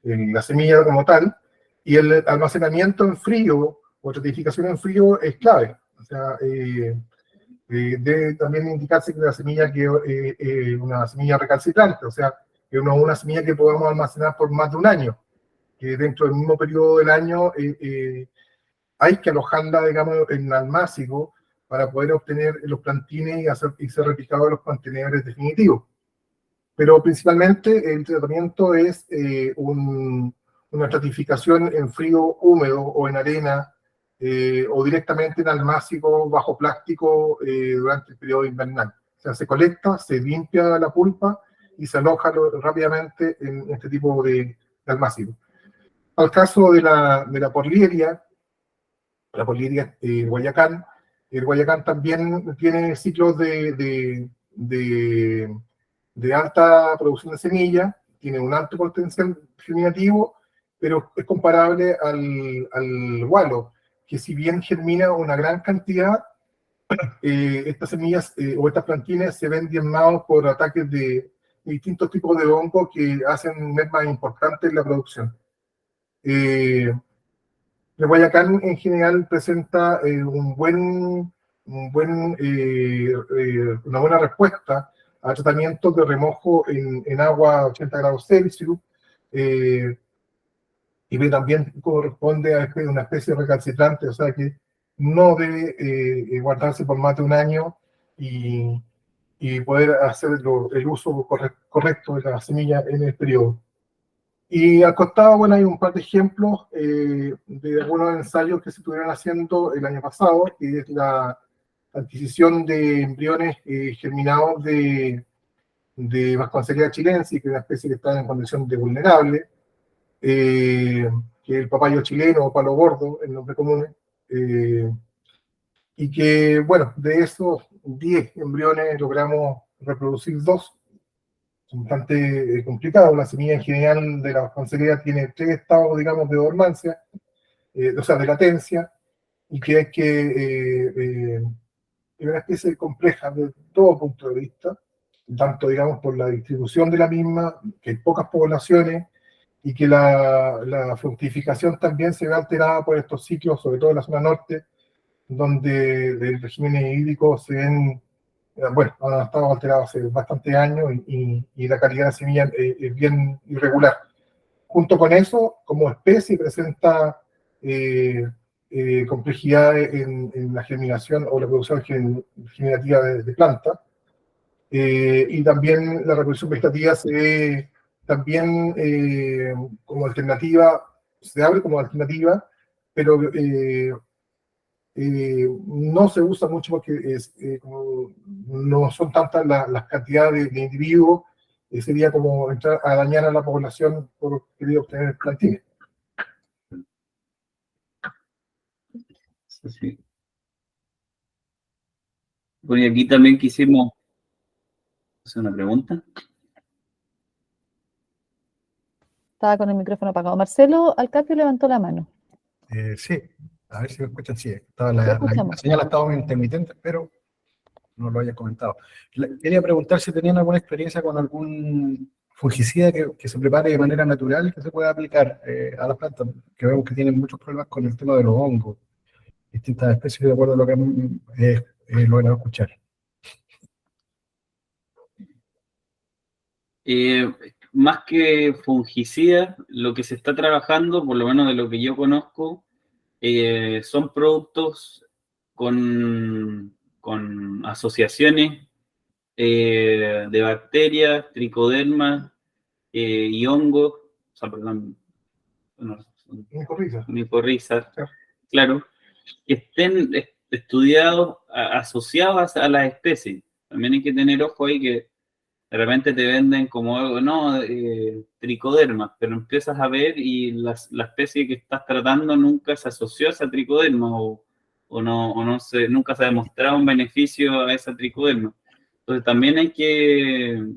B: la semilla como tal. Y el almacenamiento en frío o certificación en frío es clave. O sea, debe también indicarse que la semilla que una semilla recalcitrante, o sea, que una semilla que podamos almacenar por más de un año, que dentro del mismo periodo del año hay que alojarla, digamos, en almácigo para poder obtener los plantines y ser replicados en los contenedores definitivos. Pero principalmente el tratamiento es una estratificación en frío húmedo o en arena, o directamente en almácigo bajo plástico durante el periodo invernal. O sea, se colecta, se limpia la pulpa y se aloja rápidamente en este tipo de almácigo. Al caso de la Porlieria Guayacán, el Guayacán también tiene ciclos de alta producción de semilla, tiene un alto potencial germinativo, pero es comparable al gualo, que si bien germina una gran cantidad, estas semillas o estas plantines se ven diezmados por ataques de distintos tipos de hongos que hacen mermas importantes en la producción. El Guayacán en general presenta una buena respuesta a tratamientos de remojo en agua a 80 grados Celsius, y también corresponde a una especie recalcitrante, o sea que no debe guardarse por más de un año y poder hacer el uso correcto de la semilla en el periodo. Y al costado, bueno, hay un par de ejemplos de algunos ensayos que se estuvieron haciendo el año pasado, que es la adquisición de embriones germinados de Vasconcelia chilensis, que es una especie que está en condición de vulnerable, que es el papayo chileno o palo gordo, el nombre común, y que, bueno, de esos 10 embriones logramos reproducir 2. Es bastante complicado. La semilla en general de la vasconcelia tiene 3 estados, digamos, de dormancia, o sea, de latencia, y que hay que es una especie compleja de todo punto de vista, tanto, digamos, por la distribución de la misma, que hay pocas poblaciones, y que la fructificación también se ve alterada por estos ciclos, sobre todo en la zona norte, donde el régimen hídrico se ven, bueno, han estado alterados hace bastantes años y la calidad de semilla es bien irregular. Junto con eso, como especie presenta complejidades en la germinación o la producción generativa de plantas, y también la reproducción vegetativa se ve también como alternativa, se abre como alternativa, pero no se usa mucho porque como no son tantas las cantidades de individuos, sería como entrar a dañar a la población por querer obtener plantines.
A: Sí. Bueno, y aquí también quisimos hacer una pregunta.
C: Estaba con el micrófono apagado. Marcelo Alcapio levantó la mano.
F: Sí, a ver si me escuchan. Sí,
C: escuchamos.
F: la señal ha estado muy intermitente, pero no lo haya comentado. Quería preguntar si tenían alguna experiencia con algún fungicida que se prepare de manera natural y que se pueda aplicar a las plantas, que vemos que tienen muchos problemas con el tema de los hongos, distintas especies, de acuerdo a lo que he logrado escuchar.
A: Más que fungicida, lo que se está trabajando, por lo menos de lo que yo conozco, son productos con asociaciones de bacterias, tricodermas y hongos, o sea, perdón, micorrizas, claro, que estén estudiados, asociados a las especies. También hay que tener ojo ahí que de repente te venden como algo, no, tricoderma, pero empiezas a ver y la especie que estás tratando nunca se asoció a esa tricoderma nunca se ha demostrado un beneficio a esa tricoderma. Entonces también hay que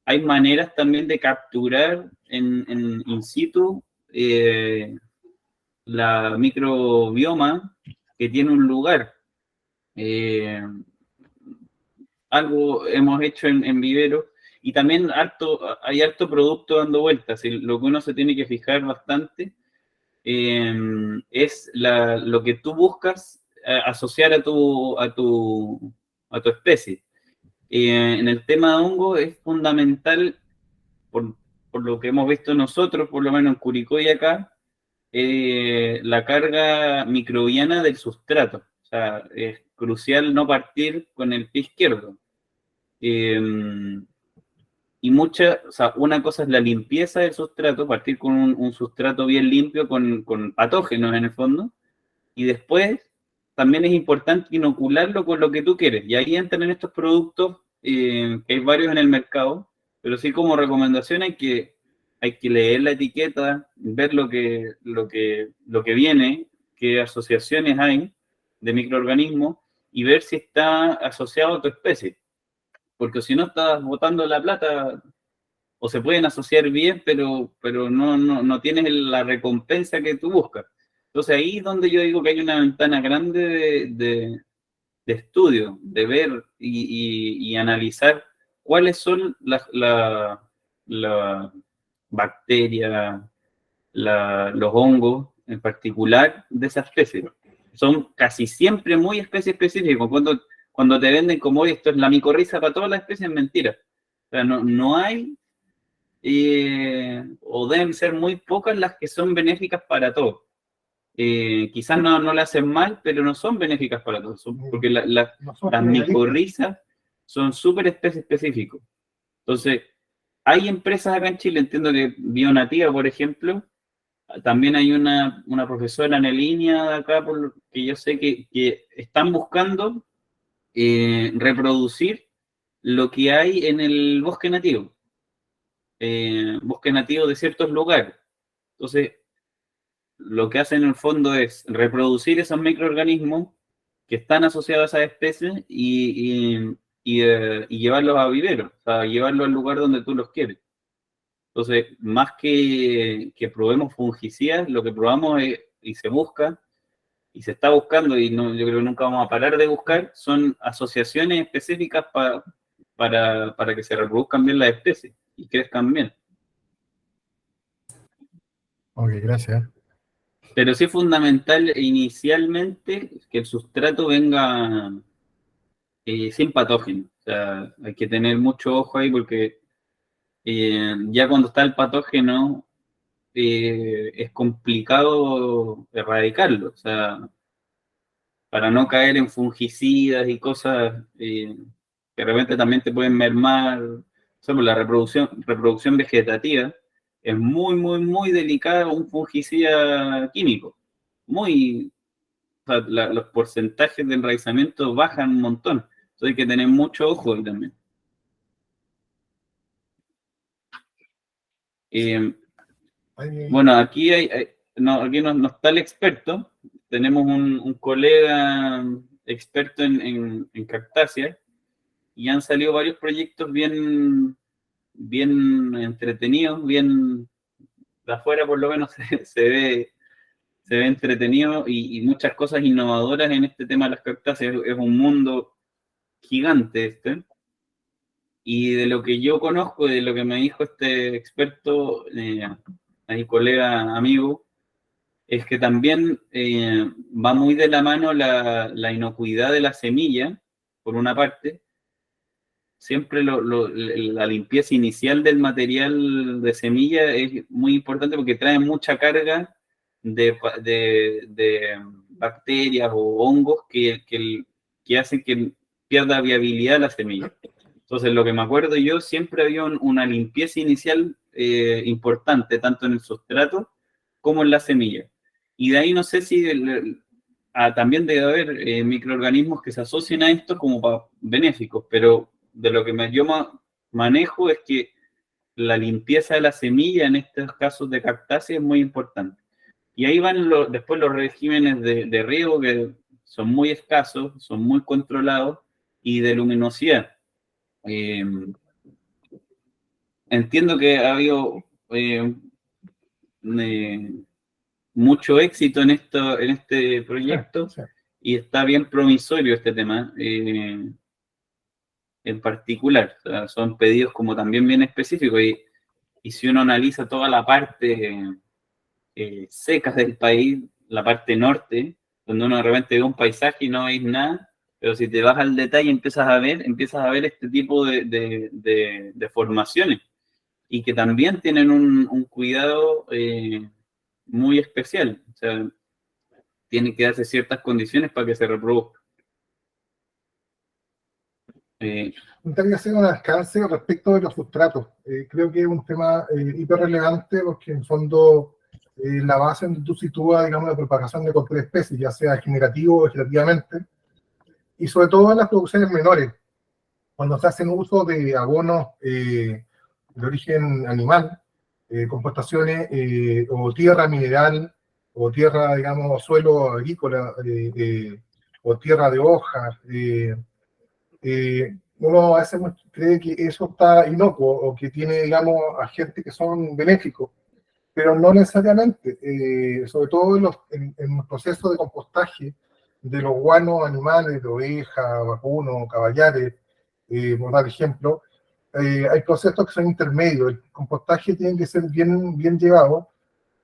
A: hay maneras también de capturar en in situ la microbioma que tiene un lugar. Algo hemos hecho en viveros, y también hay harto producto dando vueltas. Lo que uno se tiene que fijar bastante es lo que tú buscas asociar a tu especie. En el tema de hongo es fundamental, por lo que hemos visto nosotros, por lo menos en Curicó y acá, la carga microbiana del sustrato. O sea, es crucial no partir con el pie izquierdo. Y o sea, una cosa es la limpieza del sustrato, partir con un sustrato bien limpio, con patógenos en el fondo, y después también es importante inocularlo con lo que tú quieres. Y ahí entran en estos productos, que hay varios en el mercado, pero sí, como recomendación hay que leer la etiqueta, ver lo que viene, qué asociaciones hay de microorganismos, y ver si está asociado a tu especie. Porque si no, estás botando la plata, o se pueden asociar bien, pero no tienes la recompensa que tú buscas. Entonces ahí es donde yo digo que hay una ventana grande de estudio, de ver y analizar cuáles son las bacterias, los hongos en particular de esa especie. Son casi siempre muy especie específicos. Cuando te venden como, oye, esto es la micorriza para todas las especies, es mentira. O sea, no hay, o deben ser muy pocas las que son benéficas para todos. Quizás no le hacen mal, pero no son benéficas para todos, porque las micorrizas son súper específicos. Entonces, hay empresas acá en Chile, entiendo que Bionativa, por ejemplo, también hay una profesora en línea de acá, por lo que yo sé que están buscando reproducir lo que hay en el bosque nativo de ciertos lugares. Entonces, lo que hacen en el fondo es reproducir esos microorganismos que están asociados a esas especies y llevarlos a viveros, o sea, llevarlos al lugar donde tú los quieres. Entonces, más que probemos fungicidas, lo que probamos y se busca, y se está buscando, y no, yo creo que nunca vamos a parar de buscar, son asociaciones específicas para que se reproduzcan bien las especies y crezcan bien.
F: Ok, gracias.
A: Pero sí es fundamental inicialmente que el sustrato venga sin patógeno. O sea, hay que tener mucho ojo ahí, porque ya cuando está el patógeno es complicado erradicarlo. O sea, para no caer en fungicidas y cosas que de repente también te pueden mermar. O sea, por la reproducción vegetativa es muy, muy, muy delicada un fungicida químico. O sea, los porcentajes de enraizamiento bajan un montón. Entonces hay que tener mucho ojo ahí también. Bueno, aquí no está el experto. Tenemos un colega experto en cactáceas, y han salido varios proyectos bien entretenidos, bien de afuera por lo menos se ve entretenido, y muchas cosas innovadoras en este tema de las cactáceas. Es un mundo gigante este. Y de lo que yo conozco, de lo que me dijo este experto, ahí colega, amigo, es que también va muy de la mano la inocuidad de la semilla, por una parte. Siempre la limpieza inicial del material de semilla es muy importante, porque trae mucha carga de bacterias o hongos que hacen que pierda viabilidad la semilla. Entonces, lo que me acuerdo yo, siempre había una limpieza inicial importante, tanto en el sustrato como en la semilla. Y de ahí no sé si también debe haber microorganismos que se asocien a esto como benéficos, pero de lo que yo manejo es que la limpieza de la semilla en estos casos de cactáceas es muy importante. Y ahí van después los regímenes de riego, que son muy escasos, son muy controlados, y de luminosidad. entiendo que ha habido mucho éxito en este proyecto
B: Sí.
A: y está bien promisorio este tema en particular. O sea, son pedidos como también bien específicos y si uno analiza toda la parte seca del país, la parte norte, donde uno de repente ve un paisaje y no veis nada, pero si te vas al detalle empiezas a ver este tipo de formaciones y que también tienen un cuidado muy especial. O sea, tienen que darse ciertas condiciones para que se reproduzca.
B: Tendría que hacer un alcance respecto de los sustratos. Creo que es un tema hiper relevante porque en fondo la base donde tú sitúas, digamos, la propagación de cualquier especie, ya sea generativo o vegetativamente, y sobre todo en las producciones menores, cuando se hacen uso de abonos de origen animal, compostaciones o tierra mineral, o tierra, digamos, suelo agrícola, o tierra de hojas. Uno a veces cree que eso está inocuo o que tiene, digamos, agentes que son benéficos, pero no necesariamente. Sobre todo en los procesos de compostaje de los guanos animales, de ovejas, vacunos, caballares, por dar ejemplo, hay procesos que son intermedios. El compostaje tiene que ser bien llevado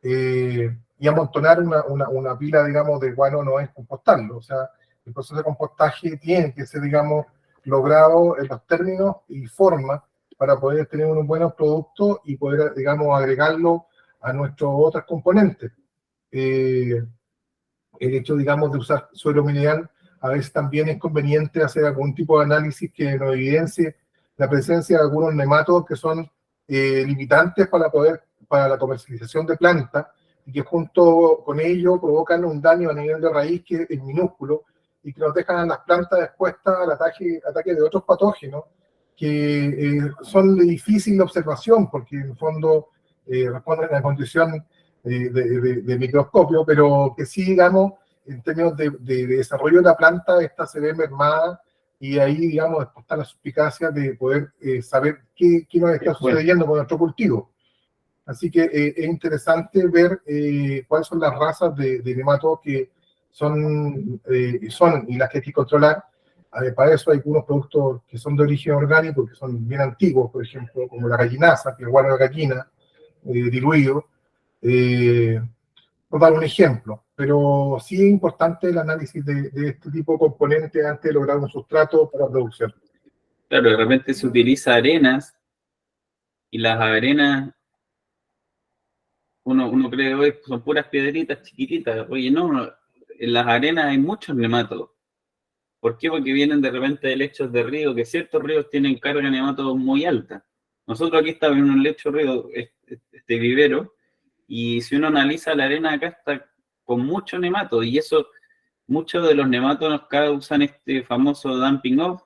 B: y amontonar una pila, digamos, de guano no es compostarlo. O sea, el proceso de compostaje tiene que ser, digamos, logrado en los términos y formas para poder tener unos buenos productos y poder, digamos, agregarlo a nuestros otros componentes. El hecho, digamos, de usar suelo mineral, a veces también es conveniente hacer algún tipo de análisis que nos evidencie la presencia de algunos nematodos que son limitantes para la comercialización de plantas y que junto con ello provocan un daño a nivel de raíz que es minúsculo y que nos dejan a las plantas expuestas al ataque de otros patógenos que son de difícil observación porque en el fondo responden a la condición de microscopio, pero que sí, digamos, en términos de desarrollo de la planta, esta se ve mermada y ahí, digamos, está la suspicacia de poder saber qué nos está sucediendo con nuestro cultivo. Así que es interesante ver cuáles son las razas de nematodos que son y las que hay que controlar. Para eso hay algunos productos que son de origen orgánico, que son bien antiguos, por ejemplo, como la gallinaza, que es el guano de gallina diluido, por dar un ejemplo. Pero sí es importante el análisis de este tipo de componentes antes de lograr un sustrato para producción.
A: Claro, de repente se utiliza arenas y las arenas, uno cree que son puras piedritas chiquititas. Oye, no, en las arenas hay muchos nematodos. ¿Por qué? Porque vienen de repente de lechos de río, que ciertos ríos tienen carga de nematodos muy alta. Nosotros aquí estamos en un lecho río, este vivero, y si uno analiza la arena acá está con mucho nemato, y eso, muchos de los nematodos causan este famoso dumping off,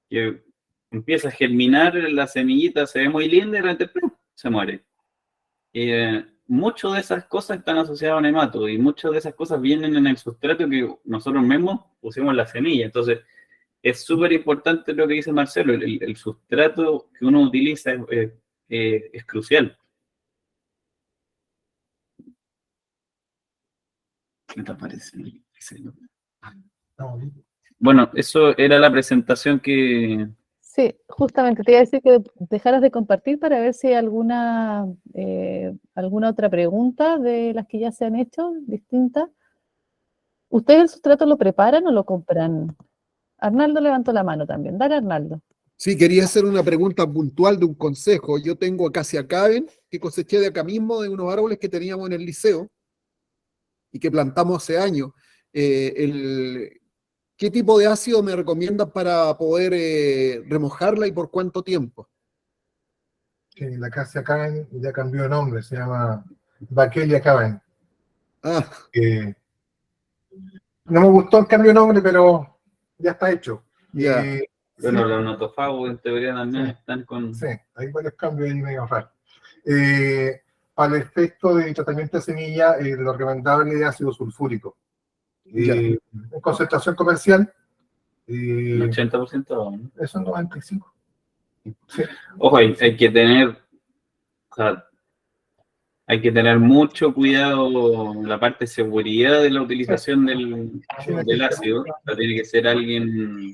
A: que empieza a germinar la semillita, se ve muy linda y de repente ¡pum!, se muere. Muchas de esas cosas están asociadas a nematodos y muchas de esas cosas vienen en el sustrato que nosotros mismos pusimos la semilla. Entonces, es súper importante lo que dice Marcelo, el sustrato que uno utiliza es crucial. ¿Qué te parece? Bueno, eso era la presentación que...
C: Sí, justamente te iba a decir que dejaras de compartir para ver si hay alguna otra pregunta de las que ya se han hecho, distintas. ¿Ustedes el sustrato lo preparan o lo compran? Arnaldo levantó la mano también. Dale, Arnaldo.
E: Sí, quería hacer una pregunta puntual de un consejo. Yo tengo acacia caben que coseché de acá mismo, de unos árboles que teníamos en el liceo y que plantamos hace años. ¿Qué tipo de ácido me recomiendas para poder remojarla y por cuánto tiempo?
B: La acacia caben ya cambió de nombre, se llama Vachellia caben.
E: Ah,
B: No me gustó el cambio de nombre, pero ya está hecho.
E: ya.
A: Bueno,
B: Sí,
A: los notofagos en teoría también
B: sí,
A: están con...
B: sí, hay varios cambios ahí medio raros. Para el efecto de tratamiento de semilla, lo recomendable es ácido sulfúrico. En concentración comercial,
A: El 80%, ¿no?
B: eso es 95. Sí.
A: Ojo, hay que tener sea, hay que tener mucho cuidado en la parte de seguridad de la utilización del ácido. O sea, tiene que ser alguien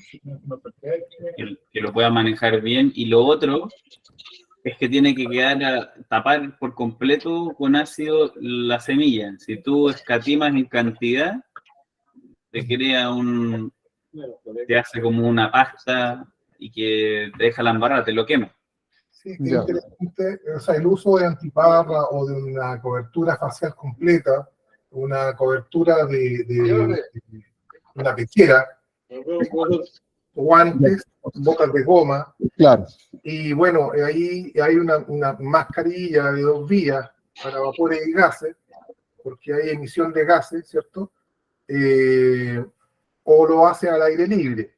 A: que lo pueda manejar bien. Y lo otro es que tiene que tapar por completo con ácido la semilla. Si tú escatimas en cantidad, te crea te hace como una pasta y que te deja la embarrada, te lo quema.
B: Sí, es
E: Ya.
B: interesante, o sea, el uso de antiparra o de una cobertura facial completa, una cobertura de una pechera, guantes, botas de goma,
E: Claro.
B: y bueno, ahí hay una mascarilla de 2 vías para vapores y gases, porque hay emisión de gases, ¿cierto? O lo hace al aire libre,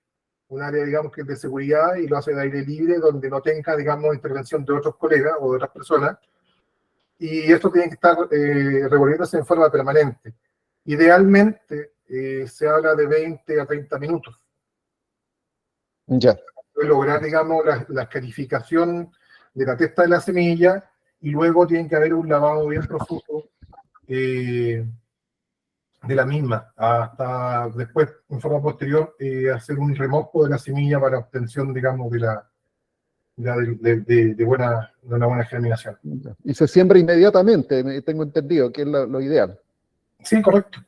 B: un área, digamos, que es de seguridad y lo hace al aire libre, donde no tenga, digamos, intervención de otros colegas o de otras personas, y esto tiene que estar revolviéndose en forma permanente. Idealmente, se habla de 20 a 30 minutos.
E: Ya.
B: Lograr, digamos, la escarificación de la testa de la semilla, y luego tiene que haber un lavado bien profuso de la misma, hasta después, en forma posterior, hacer un remojo de la semilla para obtención, digamos, de una buena germinación.
E: Ya. Y se siembra inmediatamente, tengo entendido, que es lo ideal.
B: Sí, correcto.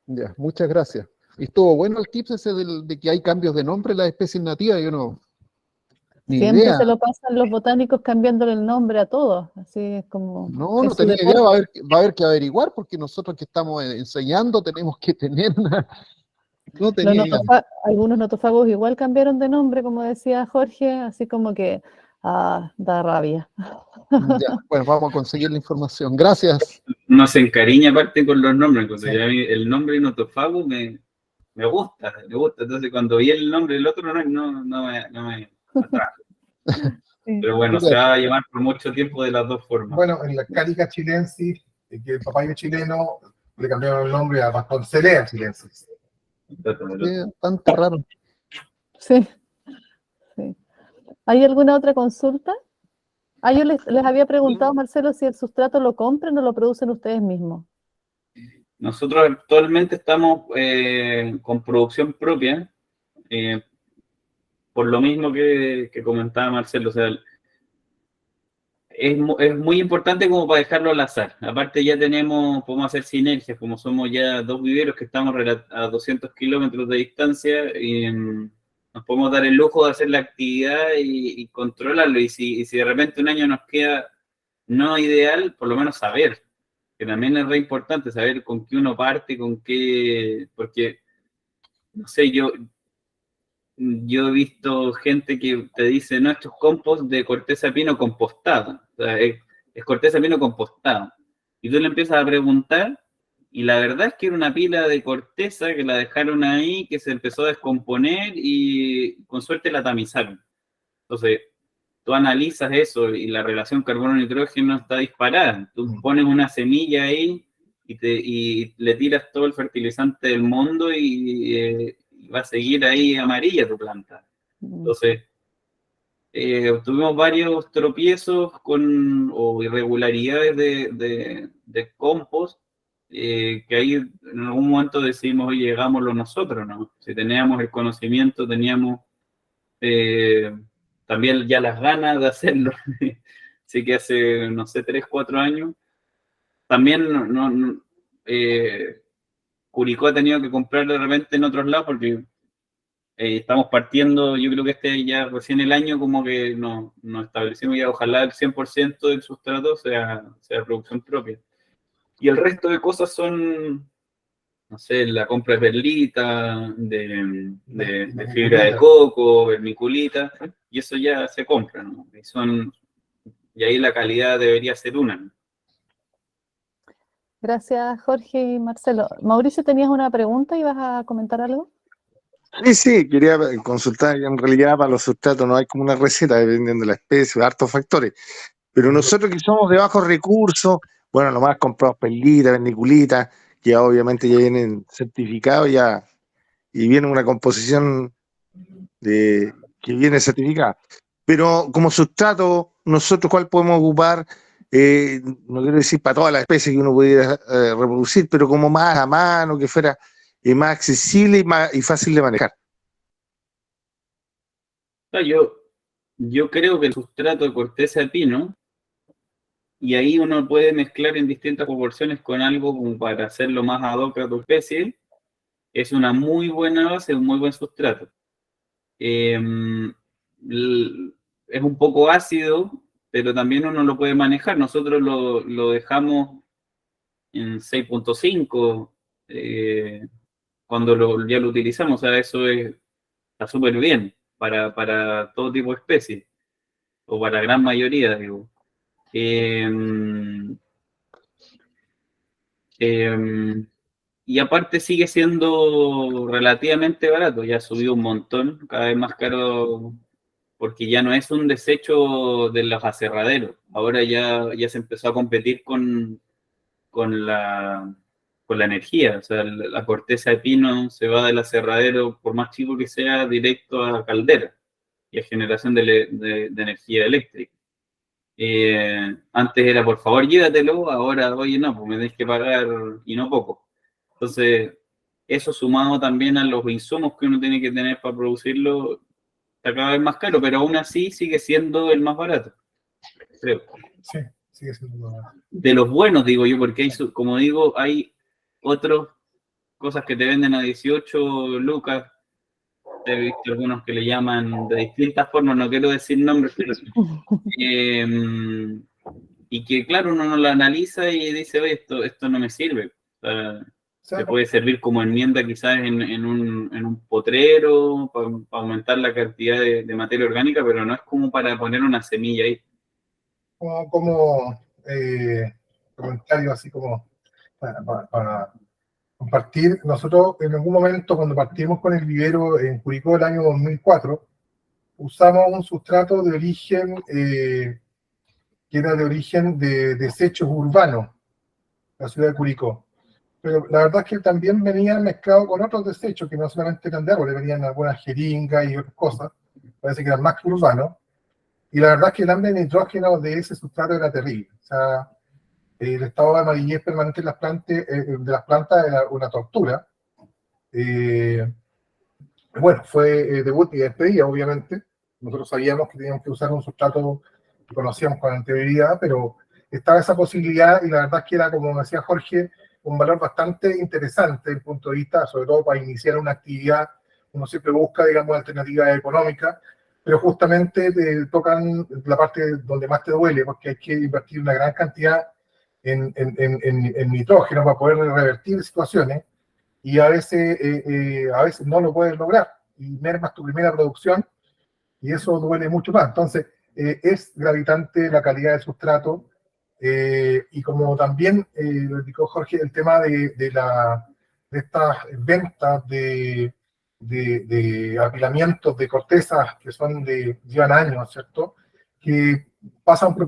E: Ya, muchas gracias. Y estuvo bueno el tips ese de que hay cambios de nombre en las especies nativas, yo no, ni
C: Siempre
E: idea.
C: se lo pasan los botánicos cambiándole el nombre a todos, así es como...
E: No
C: es su
E: tenía idea,
C: deporte.
E: va a haber que averiguar, porque nosotros que estamos enseñando tenemos que tener una... No tenía idea.
C: Algunos notofagos igual cambiaron de nombre, como decía Jorge, así como que da rabia.
E: Ya, bueno, vamos a conseguir la información. Gracias.
A: No se encariña aparte con los nombres, entonces ya el nombre notofago me gusta, me gusta. Entonces cuando vi el nombre del otro no me atrajo.
C: Sí.
A: Pero bueno, se va a llevar por mucho tiempo de las dos formas.
B: Bueno, en la Carica chilensis, que el papaya chileno le cambiaron el nombre a Vasconcelea chilensis.
E: Bastante raro.
C: Sí, sí. ¿Hay alguna otra consulta? Yo les había preguntado, Marcelo, si el sustrato lo compran o lo producen ustedes mismos.
A: Nosotros actualmente estamos con producción propia, por lo mismo que comentaba Marcelo. O sea, es muy importante como para dejarlo al azar. Aparte ya podemos hacer sinergias, como somos ya 2 viveros que estamos a 200 kilómetros de distancia, y nos podemos dar el lujo de hacer la actividad y controlarlo. Y si de repente un año nos queda no ideal, por lo menos saber, que también es re importante saber con qué uno parte, porque, no sé, yo he visto gente que te dice, no, esto es compost de corteza de pino compostada. O sea, es corteza de pino compostada. Y tú le empiezas a preguntar, y la verdad es que era una pila de corteza que la dejaron ahí, que se empezó a descomponer y con suerte la tamizaron. Entonces, tú analizas eso y la relación carbono-nitrógeno está disparada. Tú pones una semilla ahí y le tiras todo el fertilizante del mundo y va a seguir ahí amarilla tu planta. Entonces, tuvimos varios tropiezos o irregularidades de compost, que ahí en algún momento decidimos, oye, hagámoslo nosotros, ¿no? Si teníamos el conocimiento, teníamos también ya las ganas de hacerlo. Así que hace, no sé, 3, 4 años, también Curicó ha tenido que comprar de repente en otros lados porque estamos partiendo. Yo creo que ya recién el año como que nos establecimos ya, ojalá el 100% del sustrato sea producción propia. Y el resto de cosas son, no sé, la compra de perlita, de fibra de coco, vermiculita, y eso ya se compra, ¿no? Y ahí la calidad debería ser una, ¿no?
C: Gracias, Jorge y Marcelo. Mauricio, ¿tenías una pregunta y vas a comentar algo?
G: Sí, quería consultar. En realidad para los sustratos no hay como una receta, dependiendo de la especie, de hartos factores. Pero nosotros que somos de bajos recursos, bueno, nomás compramos perlitas, vermiculitas, que obviamente ya vienen certificados y viene una composición que viene certificada. Pero como sustrato, nosotros ¿cuál podemos ocupar? no quiero decir para todas las especies que uno pudiera reproducir, pero como más a mano, que fuera más accesible y fácil de manejar.
A: Yo creo que el sustrato de corteza de pino, y ahí uno puede mezclar en distintas proporciones con algo como para hacerlo más ad hoc a tu especie, es una muy buena base, un muy buen sustrato. Es un poco ácido, pero también uno lo puede manejar. Nosotros lo dejamos en 6.5 cuando ya lo utilizamos. O sea, está súper bien para todo tipo de especies, o para la gran mayoría, digo. Y aparte sigue siendo relativamente barato, ya subió un montón, cada vez más caro, porque ya no es un desecho de los aserraderos, ahora ya se empezó a competir con la energía, o sea, la corteza de pino se va del aserradero, por más chico que sea, directo a caldera y a generación de energía eléctrica. Antes era por favor llévatelo, ahora oye no, pues me tenés que pagar y no poco. Entonces, eso sumado también a los insumos que uno tiene que tener para producirlo, está cada vez más caro, pero aún así sigue siendo el más barato, creo.
B: Sí, sigue siendo más barato.
A: De los buenos, digo yo, porque hay, como digo, hay otras cosas que te venden a 18 lucas. He visto algunos que le llaman de distintas formas, no quiero decir nombres, pero y que claro, uno no lo analiza y dice, oye, esto no me sirve. O sea, te puede servir como enmienda quizás en un potrero para aumentar la cantidad de materia orgánica, pero no es como para poner una semilla ahí.
B: Como comentario así como para compartir, nosotros en algún momento cuando partimos con el vivero en Curicó el año 2004, usamos un sustrato de origen que era de origen de desechos urbanos, la ciudad de Curicó. Pero la verdad es que también venía mezclado con otros desechos que no solamente eran de árboles, venían algunas jeringas y otras cosas, parece que eran más que urbanos. Y la verdad es que el hambre de nitrógeno de ese sustrato era terrible. O sea, el estado de amarillez permanente de las plantas era una tortura. Bueno, fue debut y despedida, obviamente. Nosotros sabíamos que teníamos que usar un sustrato que conocíamos con anterioridad, pero estaba esa posibilidad y la verdad es que era, como decía Jorge, un valor bastante interesante desde el punto de vista, sobre todo para iniciar una actividad. Uno siempre busca, digamos, alternativas económicas, pero justamente te tocan la parte donde más te duele, porque hay que invertir una gran cantidad en nitrógeno para poder revertir situaciones, y a veces no lo puedes lograr, y mermas tu primera producción, y eso duele mucho más. Entonces, es gravitante la calidad del sustrato, y como también lo indicó Jorge, el tema de estas ventas de apilamientos de cortezas que llevan años, ¿cierto? Que pasan por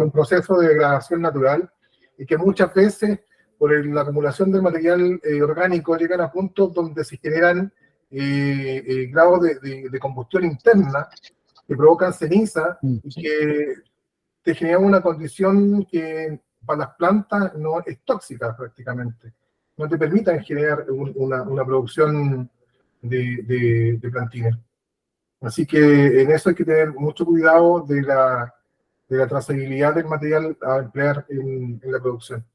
B: un proceso de degradación natural y que muchas veces por la acumulación del material orgánico llegan a puntos donde se generan grados de combustión interna que provocan ceniza y que te generan una condición que para las plantas no es tóxica prácticamente. No te permiten generar una producción de plantines. Así que en eso hay que tener mucho cuidado de la trazabilidad del material a emplear en la producción.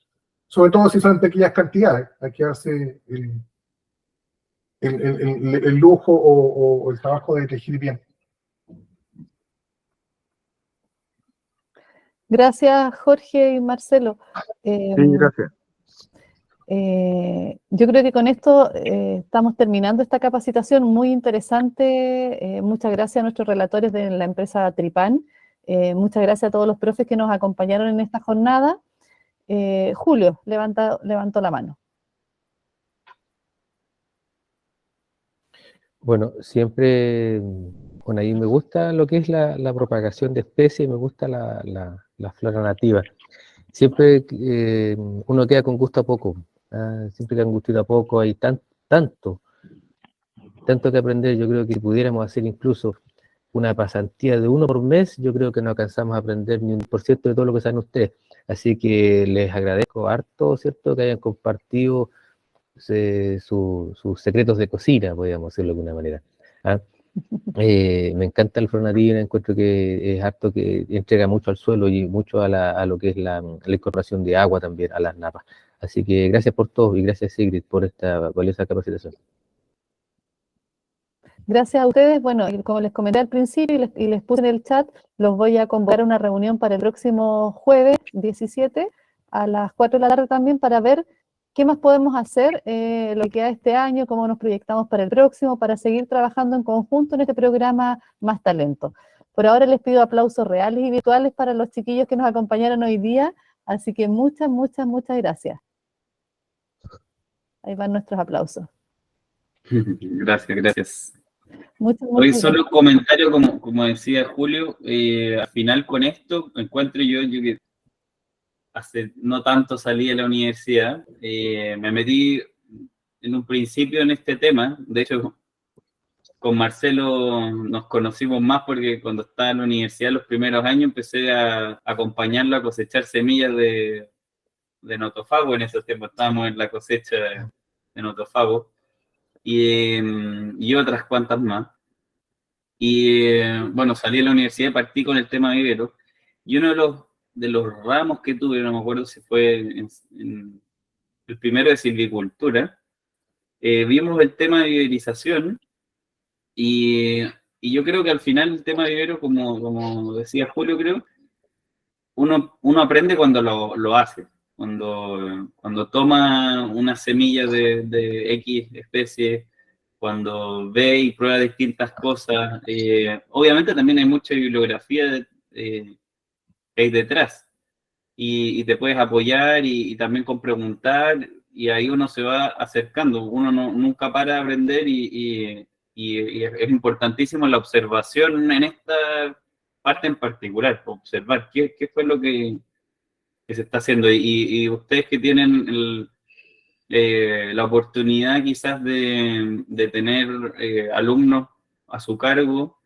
B: Sobre todo si son en pequeñas cantidades, hay que darse el lujo o el trabajo de elegir bien.
C: Gracias, Jorge y Marcelo.
G: Sí, gracias.
C: Yo creo que con esto estamos terminando esta capacitación muy interesante. Muchas gracias a nuestros relatores de la empresa Tripán. Muchas gracias a todos los profes que nos acompañaron en esta jornada. Julio, levantó la mano.
D: Bueno, siempre, bueno, ahí me gusta lo que es la propagación de especies, me gusta la flora nativa. Siempre uno queda con gusto a poco, siempre queda con gusto a poco, hay tanto que aprender. Yo creo que pudiéramos hacer incluso una pasantía de 1 por mes, yo creo que no alcanzamos a aprender ni un por ciento de todo lo que saben ustedes. Así que les agradezco harto, ¿cierto?, que hayan compartido sus secretos de cocina, podríamos decirlo de alguna manera. ¿Ah? Me encanta el Flornadina, encuentro que es harto, que entrega mucho al suelo y mucho a lo que es la incorporación de agua también a las napas. Así que gracias por todo y gracias, Sigrid, por esta valiosa capacitación.
C: Gracias a ustedes. Bueno, y como les comenté al principio y les puse en el chat, los voy a convocar a una reunión para el próximo jueves 17 a las 4 de la tarde también, para ver qué más podemos hacer, lo que queda este año, cómo nos proyectamos para el próximo, para seguir trabajando en conjunto en este programa Más Talento. Por ahora les pido aplausos reales y virtuales para los chiquillos que nos acompañaron hoy día, así que muchas gracias. Ahí van nuestros aplausos.
A: Gracias.
C: Muchas
A: Hoy
C: gracias.
A: solo un comentario, como decía Julio, al final con esto encuentro yo que hace no tanto salí de la universidad, me metí en un principio en este tema. De hecho, con Marcelo nos conocimos más porque cuando estaba en la universidad los primeros años empecé a acompañarlo a cosechar semillas de notofago. En esos tiempos estábamos en la cosecha de notofago y otras cuantas más. Y bueno, salí de la universidad y partí con el tema vivero. Y uno de los ramos que tuve, no me acuerdo si fue en el primero de silvicultura, vimos el tema de viverización y yo creo que al final el tema vivero, como decía Julio, creo, uno aprende cuando lo hace, cuando toma una semilla de X especie, cuando ve y prueba distintas cosas. Obviamente también hay mucha bibliografía que hay detrás y te puedes apoyar y también con preguntar, y ahí uno se va acercando. Uno nunca para de aprender y es importantísimo la observación en esta parte en particular, observar qué fue lo que se está haciendo. Y ustedes que tienen la oportunidad quizás de tener alumnos a su cargo,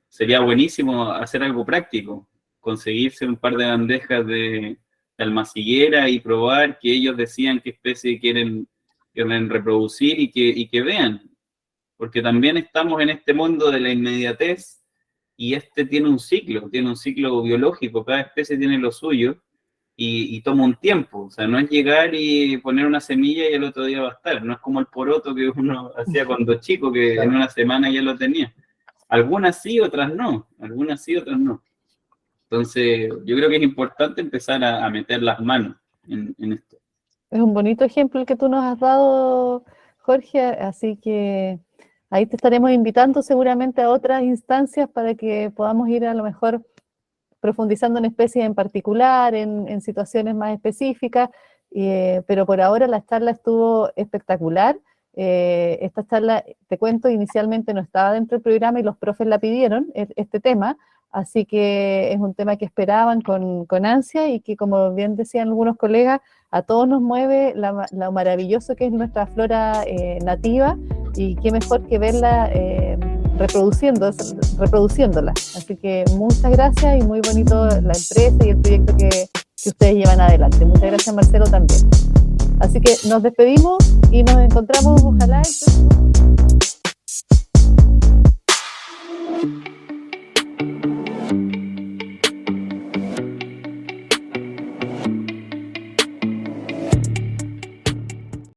A: sería buenísimo hacer algo práctico, conseguirse un par de bandejas de almaciguera y probar, que ellos decían qué especie quieren reproducir y que vean, porque también estamos en este mundo de la inmediatez y tiene un ciclo biológico, cada especie tiene lo suyo y toma un tiempo. O sea, no es llegar y poner una semilla y el otro día va a estar, no es como el poroto que uno hacía cuando chico, que en una semana ya lo tenía. Algunas sí, otras no. Entonces, yo creo que es importante empezar a meter las manos en esto.
C: Es un bonito ejemplo el que tú nos has dado, Jorge, así que ahí te estaremos invitando seguramente a otras instancias para que podamos ir a lo mejor profundizando en especies en particular, en situaciones más específicas, pero por ahora la charla estuvo espectacular. Esta charla, te cuento, inicialmente no estaba dentro del programa y los profes la pidieron, este tema, así que es un tema que esperaban con ansia y que, como bien decían algunos colegas, a todos nos mueve lo maravilloso que es nuestra flora nativa, y qué mejor que verla reproduciéndola. Así que muchas gracias y muy bonito la empresa y el proyecto que ustedes llevan adelante. Muchas gracias, Marcelo, también. Así que nos despedimos y nos encontramos, ojalá, el próximo